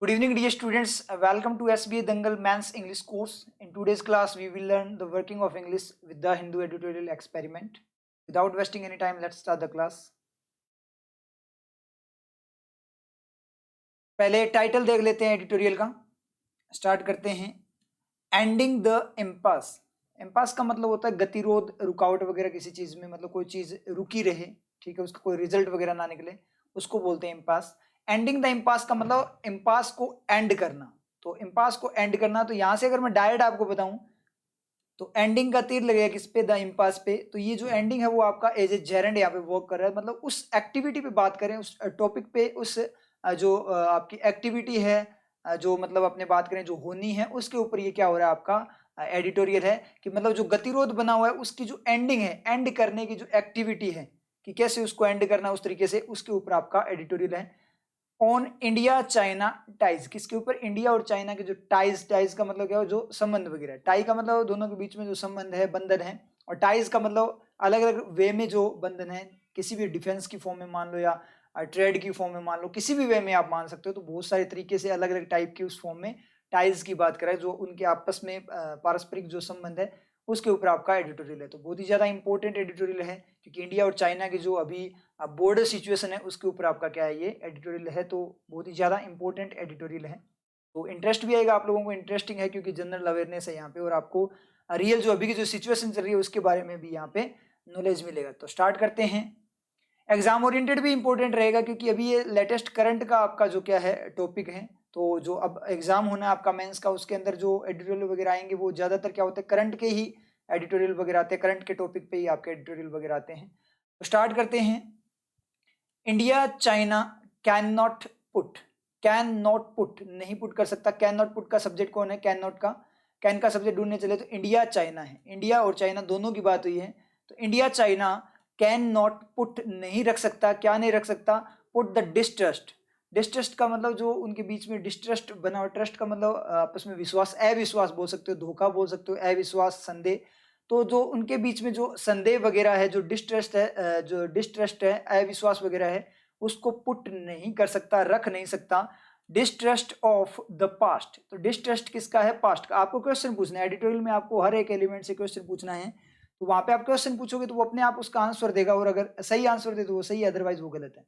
Good evening, dear students. Welcome to SBA Dangal Man's English course. In today's class, we will learn the working of English with the Hindu editorial experiment. Without wasting any time, let's start the class. पहले title देख लेते हैं editorial का. Start करते हैं. Ending the impasse. Impasse का मतलब होता है गतिरोध, रुकावट वगैरह किसी चीज में, मतलब कोई चीज रुकी रहे, ठीक है, उसका कोई रिजल्ट वगैरह ना निकले, उसको बोलते हैं इम्पास. एंडिंग द इम्पास का मतलब इम्पास को एंड करना. तो इम्पास को एंड करना, तो यहां से अगर मैं डायरेक्ट आपको बताऊं तो एंडिंग का तीर लगेगा किस पे? द इम्पास पे. तो ये जो एंडिंग है वो आपका एज ए जेरेंड यहाँ पे वर्क कर रहा है, मतलब उस एक्टिविटी पे बात करें, उस टॉपिक पे, उस जो आपकी एक्टिविटी है, जो मतलब अपने बात करें जो होनी है, उसके ऊपर ये क्या हो रहा है आपका एडिटोरियल है कि मतलब जो गतिरोध बना हुआ है उसकी जो एंडिंग है, एंड करने की जो एक्टिविटी है कि कैसे उसको एंड करना उस तरीके से, उसके ऊपर आपका एडिटोरियल है. On India China ties. किसके ऊपर? इंडिया और चाइना के जो टाइज. टाइज का मतलब क्या है? जो संबंध वगैरह. टाई का मतलब दोनों के बीच में जो संबंध है, बंधन है. और टाइज का मतलब अलग अलग वे में जो बंधन है, किसी भी डिफेंस की फॉर्म में मान लो या ट्रेड की फॉर्म में मान लो, किसी भी वे में आप मान सकते हो. तो बहुत सारे तरीके से अलग अलग टाइप की उस फॉर्म में टाइज की बात करें, जो उनके आपस में पारस्परिक जो संबंध है उसके ऊपर आपका एडिटोरियल है. तो बहुत ही ज्यादा इंपॉर्टेंट एडिटोरियल है, क्योंकि इंडिया और चाइना की जो अभी बॉर्डर सिचुएशन है उसके ऊपर आपका क्या है, ये एडिटोरियल है. तो बहुत ही ज्यादा इंपॉर्टेंट एडिटोरियल है. तो इंटरेस्ट भी आएगा आप लोगों को, इंटरेस्टिंग है क्योंकि जनरल अवेयरनेस है यहाँ पे, और आपको रियल जो अभी की जो सिचुएशन चल रही है उसके बारे में भी यहाँ पे नॉलेज मिलेगा. तो स्टार्ट करते हैं. एग्जाम ओरिएंटेड भी इंपॉर्टेंट रहेगा, क्योंकि अभी ये लेटेस्ट करंट का आपका जो क्या है टॉपिक है. तो जो अब एग्जाम होना है आपका मेंस का, उसके अंदर जो एडिटोरियल वगैरह आएंगे वो ज्यादातर क्या होते हैं, करंट के ही एडिटोरियल वगैरह आते हैं, करंट के टॉपिक पे ही आपके एडिटोरियल वगैरह आते हैं. तो स्टार्ट करते हैं. India China can not put. Can not put, नहीं पुट कर सकता. कैन नॉट पुट का सब्जेक्ट कौन है? कैन नॉट का. कैन का सब्जेक्ट ढूंढने चले तो इंडिया चाइना है. इंडिया और चाइना दोनों की बात हुई है. तो India China can not put, नहीं रख सकता. क्या नहीं रख सकता? Put the distrust. डिस्ट्रस्ट का मतलब जो उनके बीच में डिस्ट्रस्ट बना हुआ. ट्रस्ट का मतलब आपस में विश्वास, अविश्वास बोल सकते हो, धोखा बोल सकते हो, अविश्वास, संदेह. तो जो उनके बीच में जो संदेह वगैरह है, जो डिस्ट्रस्ट है, जो डिस्ट्रस्ट है, अविश्वास वगैरह है, उसको पुट नहीं कर सकता, रख नहीं सकता. Distrust of the past. तो डिस्ट्रस्ट किसका है? पास्ट का. आपको क्वेश्चन पूछना है एडिटोरियल में, आपको हर एक एलिमेंट से क्वेश्चन पूछना है. तो वहां पे आप क्वेश्चन पूछोगे तो वो अपने आप उसका आंसर देगा, और अगर सही आंसर दे तो वो सही है, अदरवाइज वो गलत है.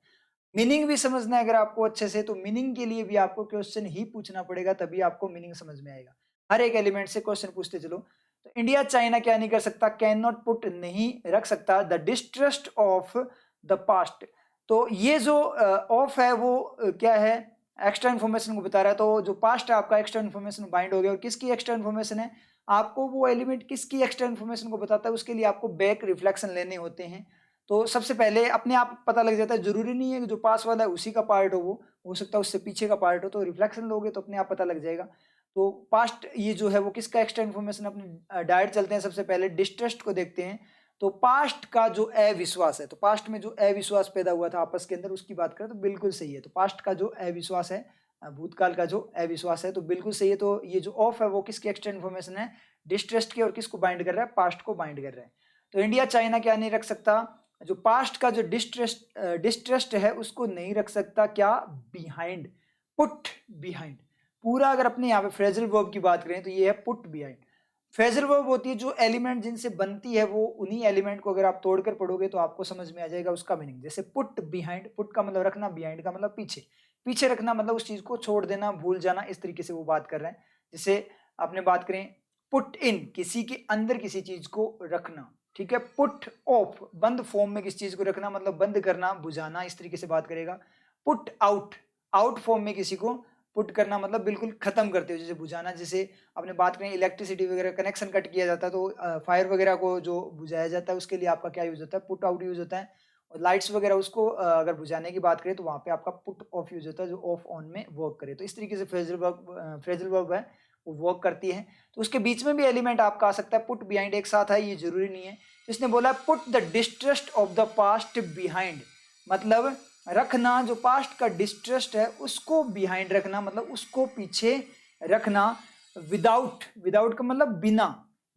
मीनिंग भी समझना है अगर आपको अच्छे से, तो मीनिंग के लिए भी आपको क्वेश्चन ही पूछना पड़ेगा, तभी आपको मीनिंग समझ में आएगा. हर एक एलिमेंट से क्वेश्चन पूछते चलो. तो इंडिया चाइना क्या नहीं कर सकता? कैन नॉट पुट, नहीं रख सकता, the distrust of the past. तो ये जो ऑफ है वो क्या है? एक्स्ट्रा इन्फॉर्मेशन को बता रहा है. तो जो पास्ट है आपका एक्स्ट्रा इन्फॉर्मेशन बाइंड हो गया. और किसकी एक्स्ट्रा इन्फॉर्मेशन है? आपको वो एलिमेंट किसकी एक्स्ट्रा इन्फॉर्मेशन को बताता है, उसके लिए आपको बैक रिफ्लेक्शन लेने होते हैं. तो सबसे पहले अपने आप पता लग जाता है. जरूरी नहीं है कि जो पास वाला है उसी का पार्ट वो हो सकता है उससे पीछे का पार्ट हो. तो रिफ्लेक्शन लोगे तो अपने आप पता लग जाएगा. तो पास्ट ये जो है वो किसका एक्स्ट्रा इन्फॉर्मेशन, अपने डायरेक्ट चलते हैं. सबसे पहले डिस्ट्रस्ट को देखते हैं. तो पास्ट का जो अविश्वास है, तो पास्ट में जो अविश्वास पैदा हुआ था आपस के अंदर, उसकी बात करें तो बिल्कुल सही है. तो पास्ट का जो अविश्वास है, भूतकाल का जो अविश्वास है, तो बिल्कुल सही है. तो ये जो ऑफ है वो किसकी एक्स्ट्रा इन्फॉर्मेशन है? डिस्ट्रस्ट की. और किसको बाइंड कर रहा है? पास्ट को बाइंड कर रहा है. तो इंडिया चाइना क्या नहीं रख सकता? जो पास्ट का जो डिस्ट्रस्ट है उसको नहीं रख सकता. क्या? बिहाइंड. Put behind. पूरा अगर अपने यहाँ पे फ्रेजल वर्ब की बात करें तो ये है पुट बिहाइंड. फ्रेजल वर्ब होती है जो एलिमेंट जिनसे बनती है, वो उन्हीं एलिमेंट को अगर आप तोड़कर पढ़ोगे तो आपको समझ में आ जाएगा उसका मीनिंग. जैसे पुट बिहाइंड, पुट का मतलब रखना, बिहाइंड का मतलब पीछे. पीछे रखना मतलब उस चीज को छोड़ देना, भूल जाना, इस तरीके से वो बात कर रहे हैं. जैसे आपने बात करें पुट इन, किसी के अंदर किसी चीज को रखना, ठीक है. पुट ऑफ, बंद फॉर्म में किसी चीज को रखना, मतलब बंद करना, बुझाना, इस तरीके से बात करेगा. पुट आउट, आउट फॉर्म में किसी को पुट करना मतलब बिल्कुल खत्म करते हो, जैसे बुझाना. जैसे आपने बात करें इलेक्ट्रिसिटी वगैरह कनेक्शन कट किया जाता है तो फायर वगैरह को जो बुझाया जाता है उसके लिए आपका क्या यूज होता है? पुट आउट यूज होता है. और लाइट्स वगैरह उसको अगर बुझाने की बात करें तो वहां पे आपका पुट ऑफ यूज होता है, जो ऑफ ऑन में वर्क करे. तो इस तरीके से फ्रेजल वर्ब है वो वर्क करती है. तो उसके बीच में भी एलिमेंट आपका आ सकता है. पुट बिहाइंड एक साथ है, ये जरूरी नहीं है. इसने बोला put the distrust of the past behind, मतलब रखना जो पास्ट का डिस्ट्रस्ट है उसको बिहाइंड रखना, मतलब उसको पीछे रखना. विदाउट, विदाउट का मतलब बिना,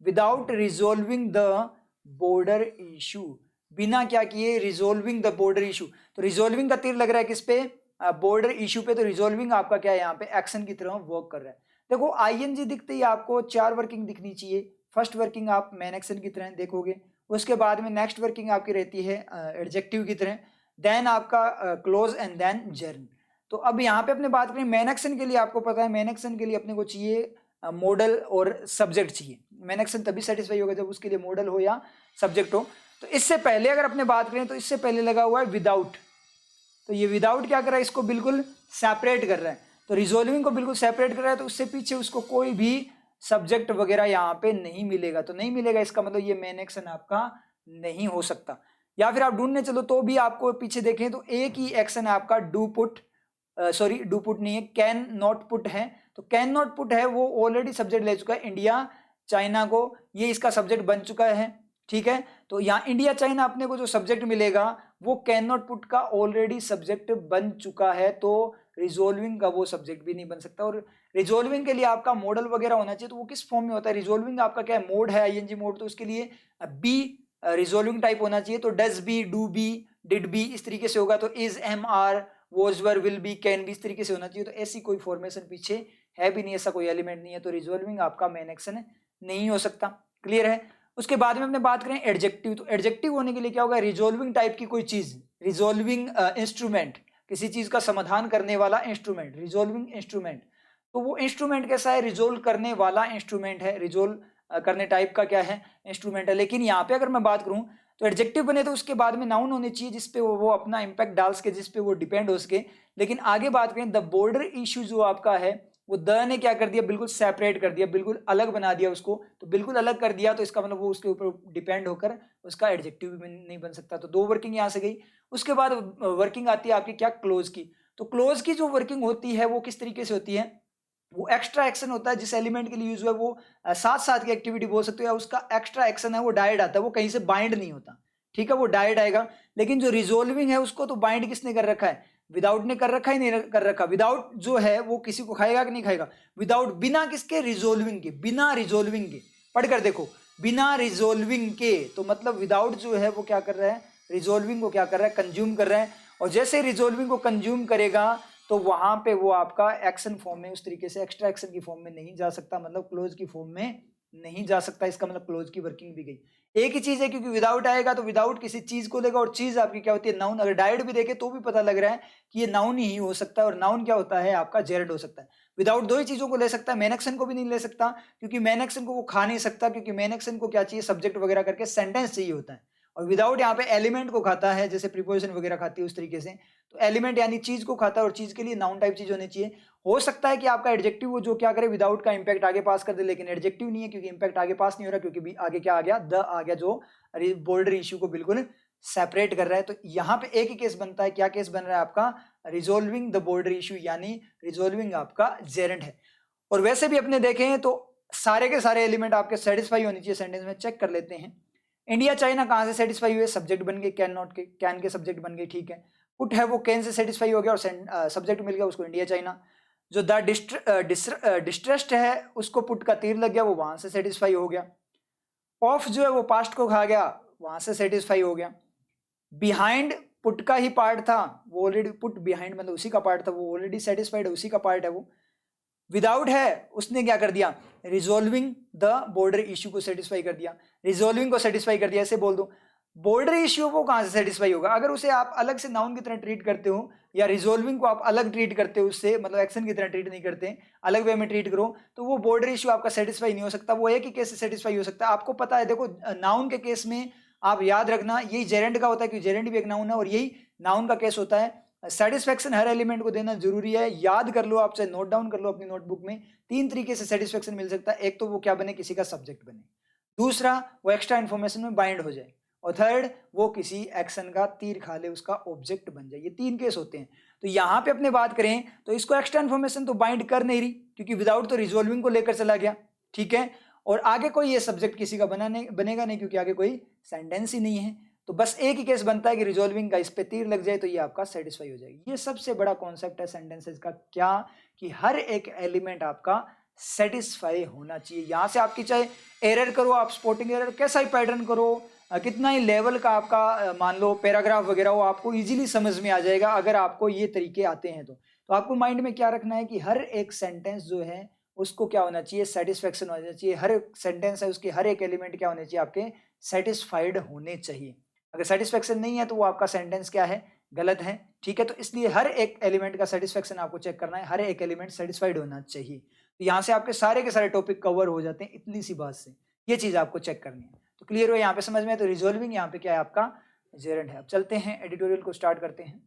without resolving the border issue. बिना क्या किए? Resolving the border issue. तो रिजोल्विंग का तीर लग रहा है किस पे? बॉर्डर इशू पे, तो रिजोल्विंग आपका क्या है यहाँ पे एक्शन की तरह वर्क कर रहा है। देखो आईएनजी दिखते ही आपको 4 वर्किंग दिखनी चाहिए। फर्स्ट वर्किंग आप मेन एक्शन की तरह देखोगे, उसके बाद में नेक्स्ट वर्किंग आपकी रहती है एडजेक्टिव की तरह, देन आपका क्लोज एंड देन जेरन। तो अब यहाँ पे अपने बात करें मेन एक्शन के लिए, आपको पता है मेन एक्शन के लिए अपने को चाहिए मॉडल और सब्जेक्ट चाहिए। मेन एक्शन तभी सेटिस्फाई होगा जब उसके लिए मॉडल हो या सब्जेक्ट हो। तो इससे पहले अगर अपने बात करें तो इससे पहले लगा हुआ है विदाउट, तो ये विदाउट क्या कर रहा है, इसको बिल्कुल सेपरेट कर रहा है। तो रिजोल्विंग को बिल्कुल सेपरेट कर रहा है, तो उससे पीछे उसको कोई भी सब्जेक्ट वगैरह यहाँ पे नहीं मिलेगा। तो नहीं मिलेगा इसका मतलब ये मेन एक्शन आपका नहीं हो सकता। या फिर आप ढूंढने चलो तो भी आपको पीछे देखें तो एक ही एक्शन है आपका do put, sorry do put नहीं है, कैन नॉट पुट है। तो कैन नॉट पुट है वो ऑलरेडी सब्जेक्ट ले चुका है इंडिया चाइना को, ये इसका सब्जेक्ट बन चुका है, ठीक है। तो यहाँ इंडिया चाइना अपने को जो सब्जेक्ट मिलेगा वो कैन नॉट पुट का ऑलरेडी सब्जेक्ट बन चुका है, तो रिजोल्विंग का वो सब्जेक्ट भी नहीं बन सकता। और रिजोल्विंग के लिए आपका मॉडल वगैरह होना चाहिए, तो वो किस फॉर्म में होता है, रिजोल्विंग आपका क्या है, मोड है आईएनजी मोड, तो उसके लिए बी रिजोल्विंग टाइप होना चाहिए। तो does be, do be, did be इस तरीके से होगा। तो is, am, are, was, were, will be, can be इस तरीके से होना चाहिए। तो ऐसी कोई फॉर्मेशन पीछे है भी नहीं, ऐसा कोई एलिमेंट नहीं है, तो रिजोल्विंग आपका मेन एक्शन नहीं हो सकता। क्लियर है। उसके बाद में हमने बात करें एडजेक्टिव, तो एडजेक्टिव होने के लिए क्या होगा, रिजोल्विंग टाइप की कोई चीज, रिजोल्विंग इंस्ट्रूमेंट, किसी चीज का समाधान करने वाला इंस्ट्रूमेंट, रिजोल्विंग इंस्ट्रूमेंट। तो वो इंस्ट्रूमेंट कैसा है, रिजोल्व करने वाला इंस्ट्रूमेंट है, रिजोल्व करने टाइप का क्या है, इंस्ट्रूमेंट है। लेकिन यहाँ पे अगर मैं बात करूं तो एडजेक्टिव बने तो उसके बाद में नाउन होनी चाहिए जिसपे वो अपना इंपैक्ट डाल सके, जिसपे वो डिपेंड हो सके। लेकिन आगे बात करें द बॉर्डर इश्यू जो आपका है वो द ने क्या कर दिया, बिल्कुल सेपरेट कर दिया, बिल्कुल अलग बना दिया उसको। तो बिल्कुल अलग कर दिया तो इसका मतलब वो उसके ऊपर डिपेंड होकर उसका एडजेक्टिव भी नहीं बन सकता। तो 2 वर्किंग यहाँ से गई। उसके बाद वर्किंग आती है आपकी क्या, क्लोज की। तो क्लोज की जो वर्किंग होती है वो किस तरीके से होती है, वो एक्स्ट्रा एक्शन होता है जिस एलिमेंट के लिए यूज हुआ है वो साथ साथ की एक्टिविटी बोल सकते हो, या उसका एक्स्ट्रा एक्शन है वो डायरेक्ट आता है, वो कहीं से बाइंड नहीं होता, ठीक है, वो डायरेक्ट आएगा। लेकिन जो रिजोल्विंग है उसको तो बाइंड किसने कर रखा है, विदाउट ने कर रखा ही नहीं कर रखा। विदाउट जो है वो किसी को खाएगा कि नहीं खाएगा, विदाउट बिना किसके, रिजोल्विंग के, बिना रिजोल्विंग के। पढ़कर देखो, बिना रिजोल्विंग के, तो मतलब विदाउट जो है वो क्या कर रहा है, रिजोल्विंग को क्या कर रहा है, कंज्यूम कर रहा है। और जैसे रिजोल्विंग को कंज्यूम करेगा तो वहां पे वो आपका एक्शन फॉर्म में, उस तरीके से एक्स्ट्रा एक्शन की फॉर्म में नहीं जा सकता, मतलब क्लोज की फॉर्म में नहीं जा सकता। इसका मतलब क्लोज की वर्किंग भी गई। एक ही चीज है, क्योंकि विदाउट आएगा तो विदाउट किसी चीज को लेगा, और चीज आपकी क्या होती है, नाउन। अगर डायरेक्ट भी देखे तो भी पता लग रहा है कि ये नाउन ही हो सकता है, और नाउन क्या होता है आपका, जेरेड हो सकता है। विदाउट 2 ही चीजों को ले सकता है, मेन एक्शन को भी नहीं ले सकता, क्योंकि मेन एक्शन को वो खा नहीं सकता, क्योंकि मेन एक्शन को क्या चाहिए, सब्जेक्ट वगैरह करके सेंटेंस चाहिए होता है। और विदाउट यहाँ पे एलिमेंट को खाता है, जैसे प्रीपोजिशन वगैरह खाती है उस तरीके से। तो एलिमेंट यानी चीज को खाता है, और चीज के लिए नाउन टाइप चीज होनी चाहिए। हो सकता है कि आपका एडजेक्टिव वो जो क्या करे, विदाउट का इंपैक्ट आगे पास कर दे, लेकिन एडजेक्टिव नहीं है, क्योंकि इंपैक्ट आगे पास नहीं हो रहा, क्योंकि भी आगे क्या आ गया, द आ गया, जो बॉर्डर इश्यू को बिल्कुल सेपरेट कर रहा है। तो यहाँ पे एक ही केस बनता है, क्या केस बन रहा है आपका, रिजोल्विंग द बॉर्डर इश्यू, यानी रिजोल्विंग आपका जेरेंट है। और वैसे भी अपने देखें तो सारे के सारे एलिमेंट आपके सेटिस्फाई होनी चाहिए सेंटेंस में। चेक कर लेते हैं, इंडिया चाइना कहाँ से सेटिस्फाई हुए, सब्जेक्ट बन गए, कैन नॉट के, कैन के सब्जेक्ट बन गए, ठीक है। पुट है वो कैन से सेटिस्फाई हो गया, और सब्जेक्ट मिल गया उसको इंडिया चाइना। जो द डिस्ट्रेस्ड है उसको पुट का तीर लग गया, वो वहां से सेटिस्फाई हो गया। ऑफ जो है वो पास्ट को खा गया, वहां से सेटिस्फाई हो गया। बिहाइंड पुट का ही पार्ट था, वो ऑलरेडी, पुट बिहाइंड मतलब उसी का पार्ट था, वो ऑलरेडी सेटिस्फाइड है, उसी का पार्ट है वो। विदाउट है उसने क्या कर दिया, रिजोल्विंग द बॉर्डर इश्यू को सेटिस्फाई कर दिया, रिजोल्विंग को सेटिस्फाई कर दिया, ऐसे बोल दो। बॉर्डर इश्यू वो कहां से सेटिस्फाई होगा, अगर उसे आप अलग से नाउन की तरह ट्रीट करते हो, या रिजोल्विंग को आप अलग ट्रीट करते हो, उससे मतलब एक्शन की तरह ट्रीट नहीं करते, अलग वे में ट्रीट करो, तो वो बॉर्डर इश्यू आपका सेटिस्फाई नहीं हो सकता। वो एक ही केस से सेटिस्फाई हो सकता है। आपको पता है, देखो नाउन के केस में आप याद रखना, यही जेरेंट का होता है, क्योंकि जेरेंट भी एक नाउन है, और यही नाउन का केस होता है। सेटिस्फेक्शन हर एलिमेंट को देना जरूरी है, याद कर लो, आपसे नोट डाउन कर लो अपनी नोटबुक में। 3 तरीके से सेटिस्फेक्शन मिल सकता है। एक तो वो क्या बने, किसी का सब्जेक्ट बने, दूसरा वो एक्स्ट्रा इन्फॉर्मेशन में बाइंड हो जाए, और थर्ड वो किसी एक्शन का तीर खा ले, उसका ऑब्जेक्ट बन जाए। ये 3 केस होते हैं। तो यहाँ पे अपने बात करें तो इसको एक्स्ट्रा इन्फॉर्मेशन तो बाइंड कर नहीं रही, क्योंकि विदाउट तो रिजोल्विंग को लेकर चला गया, ठीक है। और आगे कोई ये सब्जेक्ट किसी का बनेगा नहीं, क्योंकि आगे कोई सेंटेंस ही नहीं है। तो बस एक ही केस बनता है कि रिजोल्विंग का इस पे तीर लग जाए तो ये आपका सेटिस्फाई हो जाएगी। ये सबसे बड़ा कॉन्सेप्ट है सेंटेंसेस का, क्या कि हर एक एलिमेंट आपका सेटिस्फाई होना चाहिए। यहां से आपकी चाहे एरर करो, आप स्पॉटिंग एरर कैसा ही पैटर्न करो, कितना ही लेवल का आपका मान लो पैराग्राफ वगैरह वो आपको इजीली समझ में आ जाएगा अगर आपको ये तरीके आते हैं। तो आपको माइंड में क्या रखना है कि हर एक सेंटेंस जो है उसको क्या होना चाहिए, सेटिस्फेक्शन होना चाहिए। हर एक सेंटेंस है उसके हर एक एलिमेंट क्या होने चाहिए, आपके सेटिस्फाइड होने चाहिए। अगर सेटिस्फेक्शन नहीं है तो वो आपका सेंटेंस क्या है, गलत है। ठीक है, तो इसलिए हर एक एलिमेंट का सेटिस्फेक्शन आपको चेक करना है, हर एक एलिमेंट सेटिस्फाइड होना चाहिए। तो यहाँ से आपके सारे के सारे टॉपिक कवर हो जाते हैं इतनी सी बात से। ये चीज आपको चेक करनी है। तो क्लियर हो यहाँ पे, समझ में? तो रिजॉल्विंग यहाँ पे क्या है आपका, जेरेंट है। अब चलते हैं एडिटोरियल को स्टार्ट करते हैं।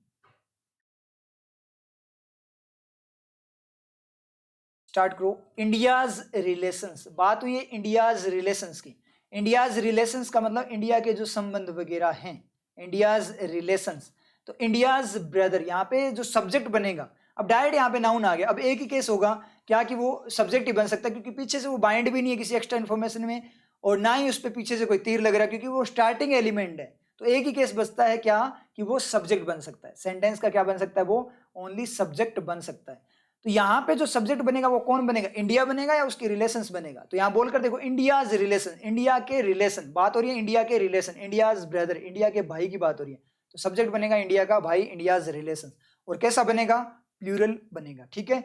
स्टार्ट करो। इंडियाज रिलेशंस, बात हुई है इंडियाज रिलेशंस की। इंडियाज रिलेशंस का मतलब इंडिया के जो संबंध वगैरह हैं, इंडियाज रिलेशंस। तो इंडियाज ब्रदर, यहाँ पे जो सब्जेक्ट बनेगा, अब डायरेक्ट यहाँ पे नाउन आ गया। अब एक ही केस होगा क्या कि वो सब्जेक्ट ही बन सकता है, क्योंकि पीछे से वो बाइंड भी नहीं है किसी एक्स्ट्रा इन्फॉर्मेशन में, और ना ही उस पर पीछे से कोई तीर लग रहा है, क्योंकि वो स्टार्टिंग एलिमेंट है। तो एक ही केस बचता है क्या कि वो सब्जेक्ट बन सकता है। सेंटेंस का क्या बन सकता है, वो ओनली सब्जेक्ट बन सकता है। तो यहाँ पे जो सब्जेक्ट बनेगा वो कौन बनेगा, इंडिया बनेगा या उसके रिलेशंस बनेगा। तो यहाँ बोलकर देखो, इंडियाज रिलेशन, इंडिया के रिलेशन, बात हो रही है इंडिया के रिलेशन, इंडियाज ब्रदर, इंडिया के भाई की बात हो रही है। तो सब्जेक्ट बनेगा इंडिया का भाई, इंडियाज रिलेशन। और कैसा बनेगा, प्लूरल बनेगा। ठीक है,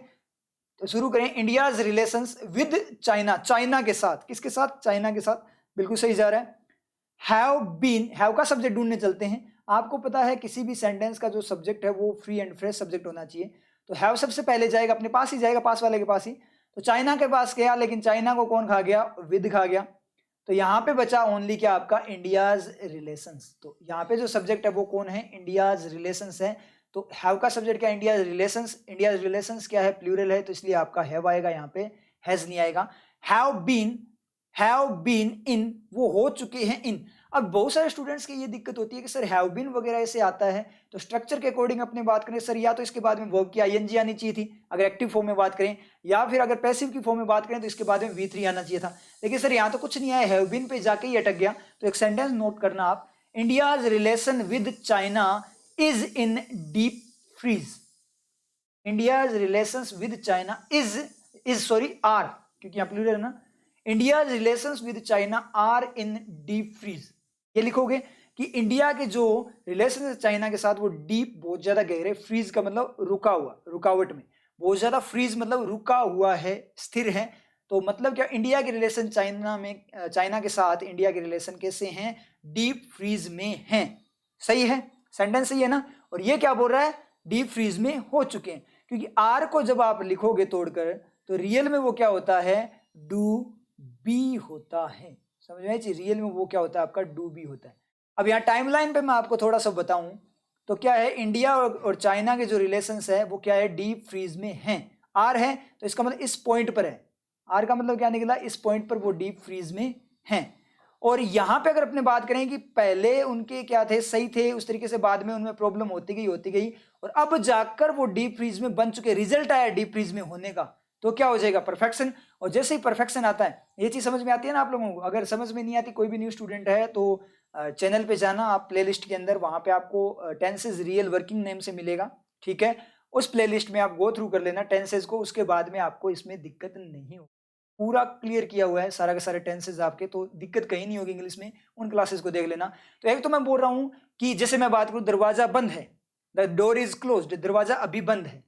तो शुरू करें। India's relations with China, China के साथ, किसके साथ, चाइना के साथ। बिल्कुल सही जा रहा है। हैव बीन, हैव का सब्जेक्ट ढूंढने चलते हैं। आपको पता है किसी भी सेंटेंस का जो सब्जेक्ट है वो फ्री एंड फ्रेश सब्जेक्ट होना चाहिए। तो हैव सबसे पहले जाएगा, अपने पास ही जाएगा, पास वाले के पास ही। तो चाइना के पास गया, लेकिन चाइना को कौन खा गया, विद खा गया। तो यहाँ पे बचा ओनली क्या आपका, इंडियाज रिलेशंस। तो यहाँ पे जो सब्जेक्ट है वो कौन है, इंडियाज रिलेशंस है। तो हैव का सब्जेक्ट क्या, इंडियाज रिलेशंस। इंडियाज रिलेशंस क्या है, प्लूरल है, तो इसलिए आपका हैव आएगा, यहाँ पे हैज नहीं आएगा। हैव बीन इन, वो हो चुके हैं इन। अब बहुत सारे स्टूडेंट्स की ये दिक्कत होती है कि सर हैव बीन वगैरह ऐसे आता है, तो स्ट्रक्चर के अकॉर्डिंग अपने बात करें सर, या तो इसके बाद में वर्ब की आईएनजी आनी चाहिए थी अगर एक्टिव फॉर्म में बात करें, या फिर अगर पैसिव की फॉर्म में बात करें तो इसके बाद में V3 आना चाहिए था। लेकिन सर यहाँ तो कुछ नहीं आया, हैव बीन पे जाके ही अटक गया। तो एक सेंटेंस नोट करना आप, India's relation with China is in deep freeze. India's relations with China are, क्योंकि यहाँ प्लूरल है ना। India's relations with China are in deep freeze, ये लिखोगे कि इंडिया के जो रिलेशन है चाइना के साथ वो डीप, बहुत ज्यादा गहरे, फ्रीज का मतलब रुका हुआ, रुकावट में, बहुत ज्यादा, फ्रीज मतलब रुका हुआ है, स्थिर है। तो मतलब क्या, इंडिया के रिलेशन चाइना के साथ इंडिया के रिलेशन कैसे हैं, डीप फ्रीज में हैं। सही है, सेंटेंस सही है ना। और ये क्या बोल रहा है, डीप फ्रीज में हो चुके हैं, क्योंकि आर को जब आप लिखोगे तोड़कर तो रियल में वो क्या होता है, डू बी होता है। समझ में चाहिए, रियल में वो क्या होता है आपका, डू बी होता है। अब यहाँ टाइमलाइन पे मैं आपको थोड़ा सा बताऊं तो क्या है, इंडिया और चाइना के जो रिलेशंस है वो क्या है, डीप फ्रीज में हैं। आर है तो इसका मतलब इस पॉइंट पर है, आर का मतलब क्या निकला, इस पॉइंट पर वो डीप फ्रीज में हैं। और यहाँ पे अगर अपने बात करें कि पहले उनके क्या थे, सही थे, उस तरीके से बाद में उनमें प्रॉब्लम होती गई और अब जाकर वो डीप फ्रीज में बन चुके, रिजल्ट आया डीप फ्रीज में होने का, तो क्या हो जाएगा, परफेक्शन। और जैसे ही परफेक्शन आता है, ये चीज समझ में आती है ना आप लोगों को। अगर समझ में नहीं आती, कोई भी न्यू स्टूडेंट है तो चैनल पे जाना आप, प्लेलिस्ट के अंदर, वहां पे आपको टेंसेज रियल वर्किंग नेम से मिलेगा। ठीक है, उस प्लेलिस्ट में आप गो थ्रू कर लेना टेंसेज को, उसके बाद में आपको इसमें दिक्कत नहीं हो, पूरा क्लियर किया हुआ है सारा के सारे टेंसेज आपके, तो दिक्कत कहीं नहीं होगी इंग्लिश में, उन क्लासेस को देख लेना। तो एक तो मैं बोल रहा हूं कि जैसे मैं बात करूं, दरवाजा बंद है, द डोर इज क्लोज्ड, दरवाजा अभी बंद है।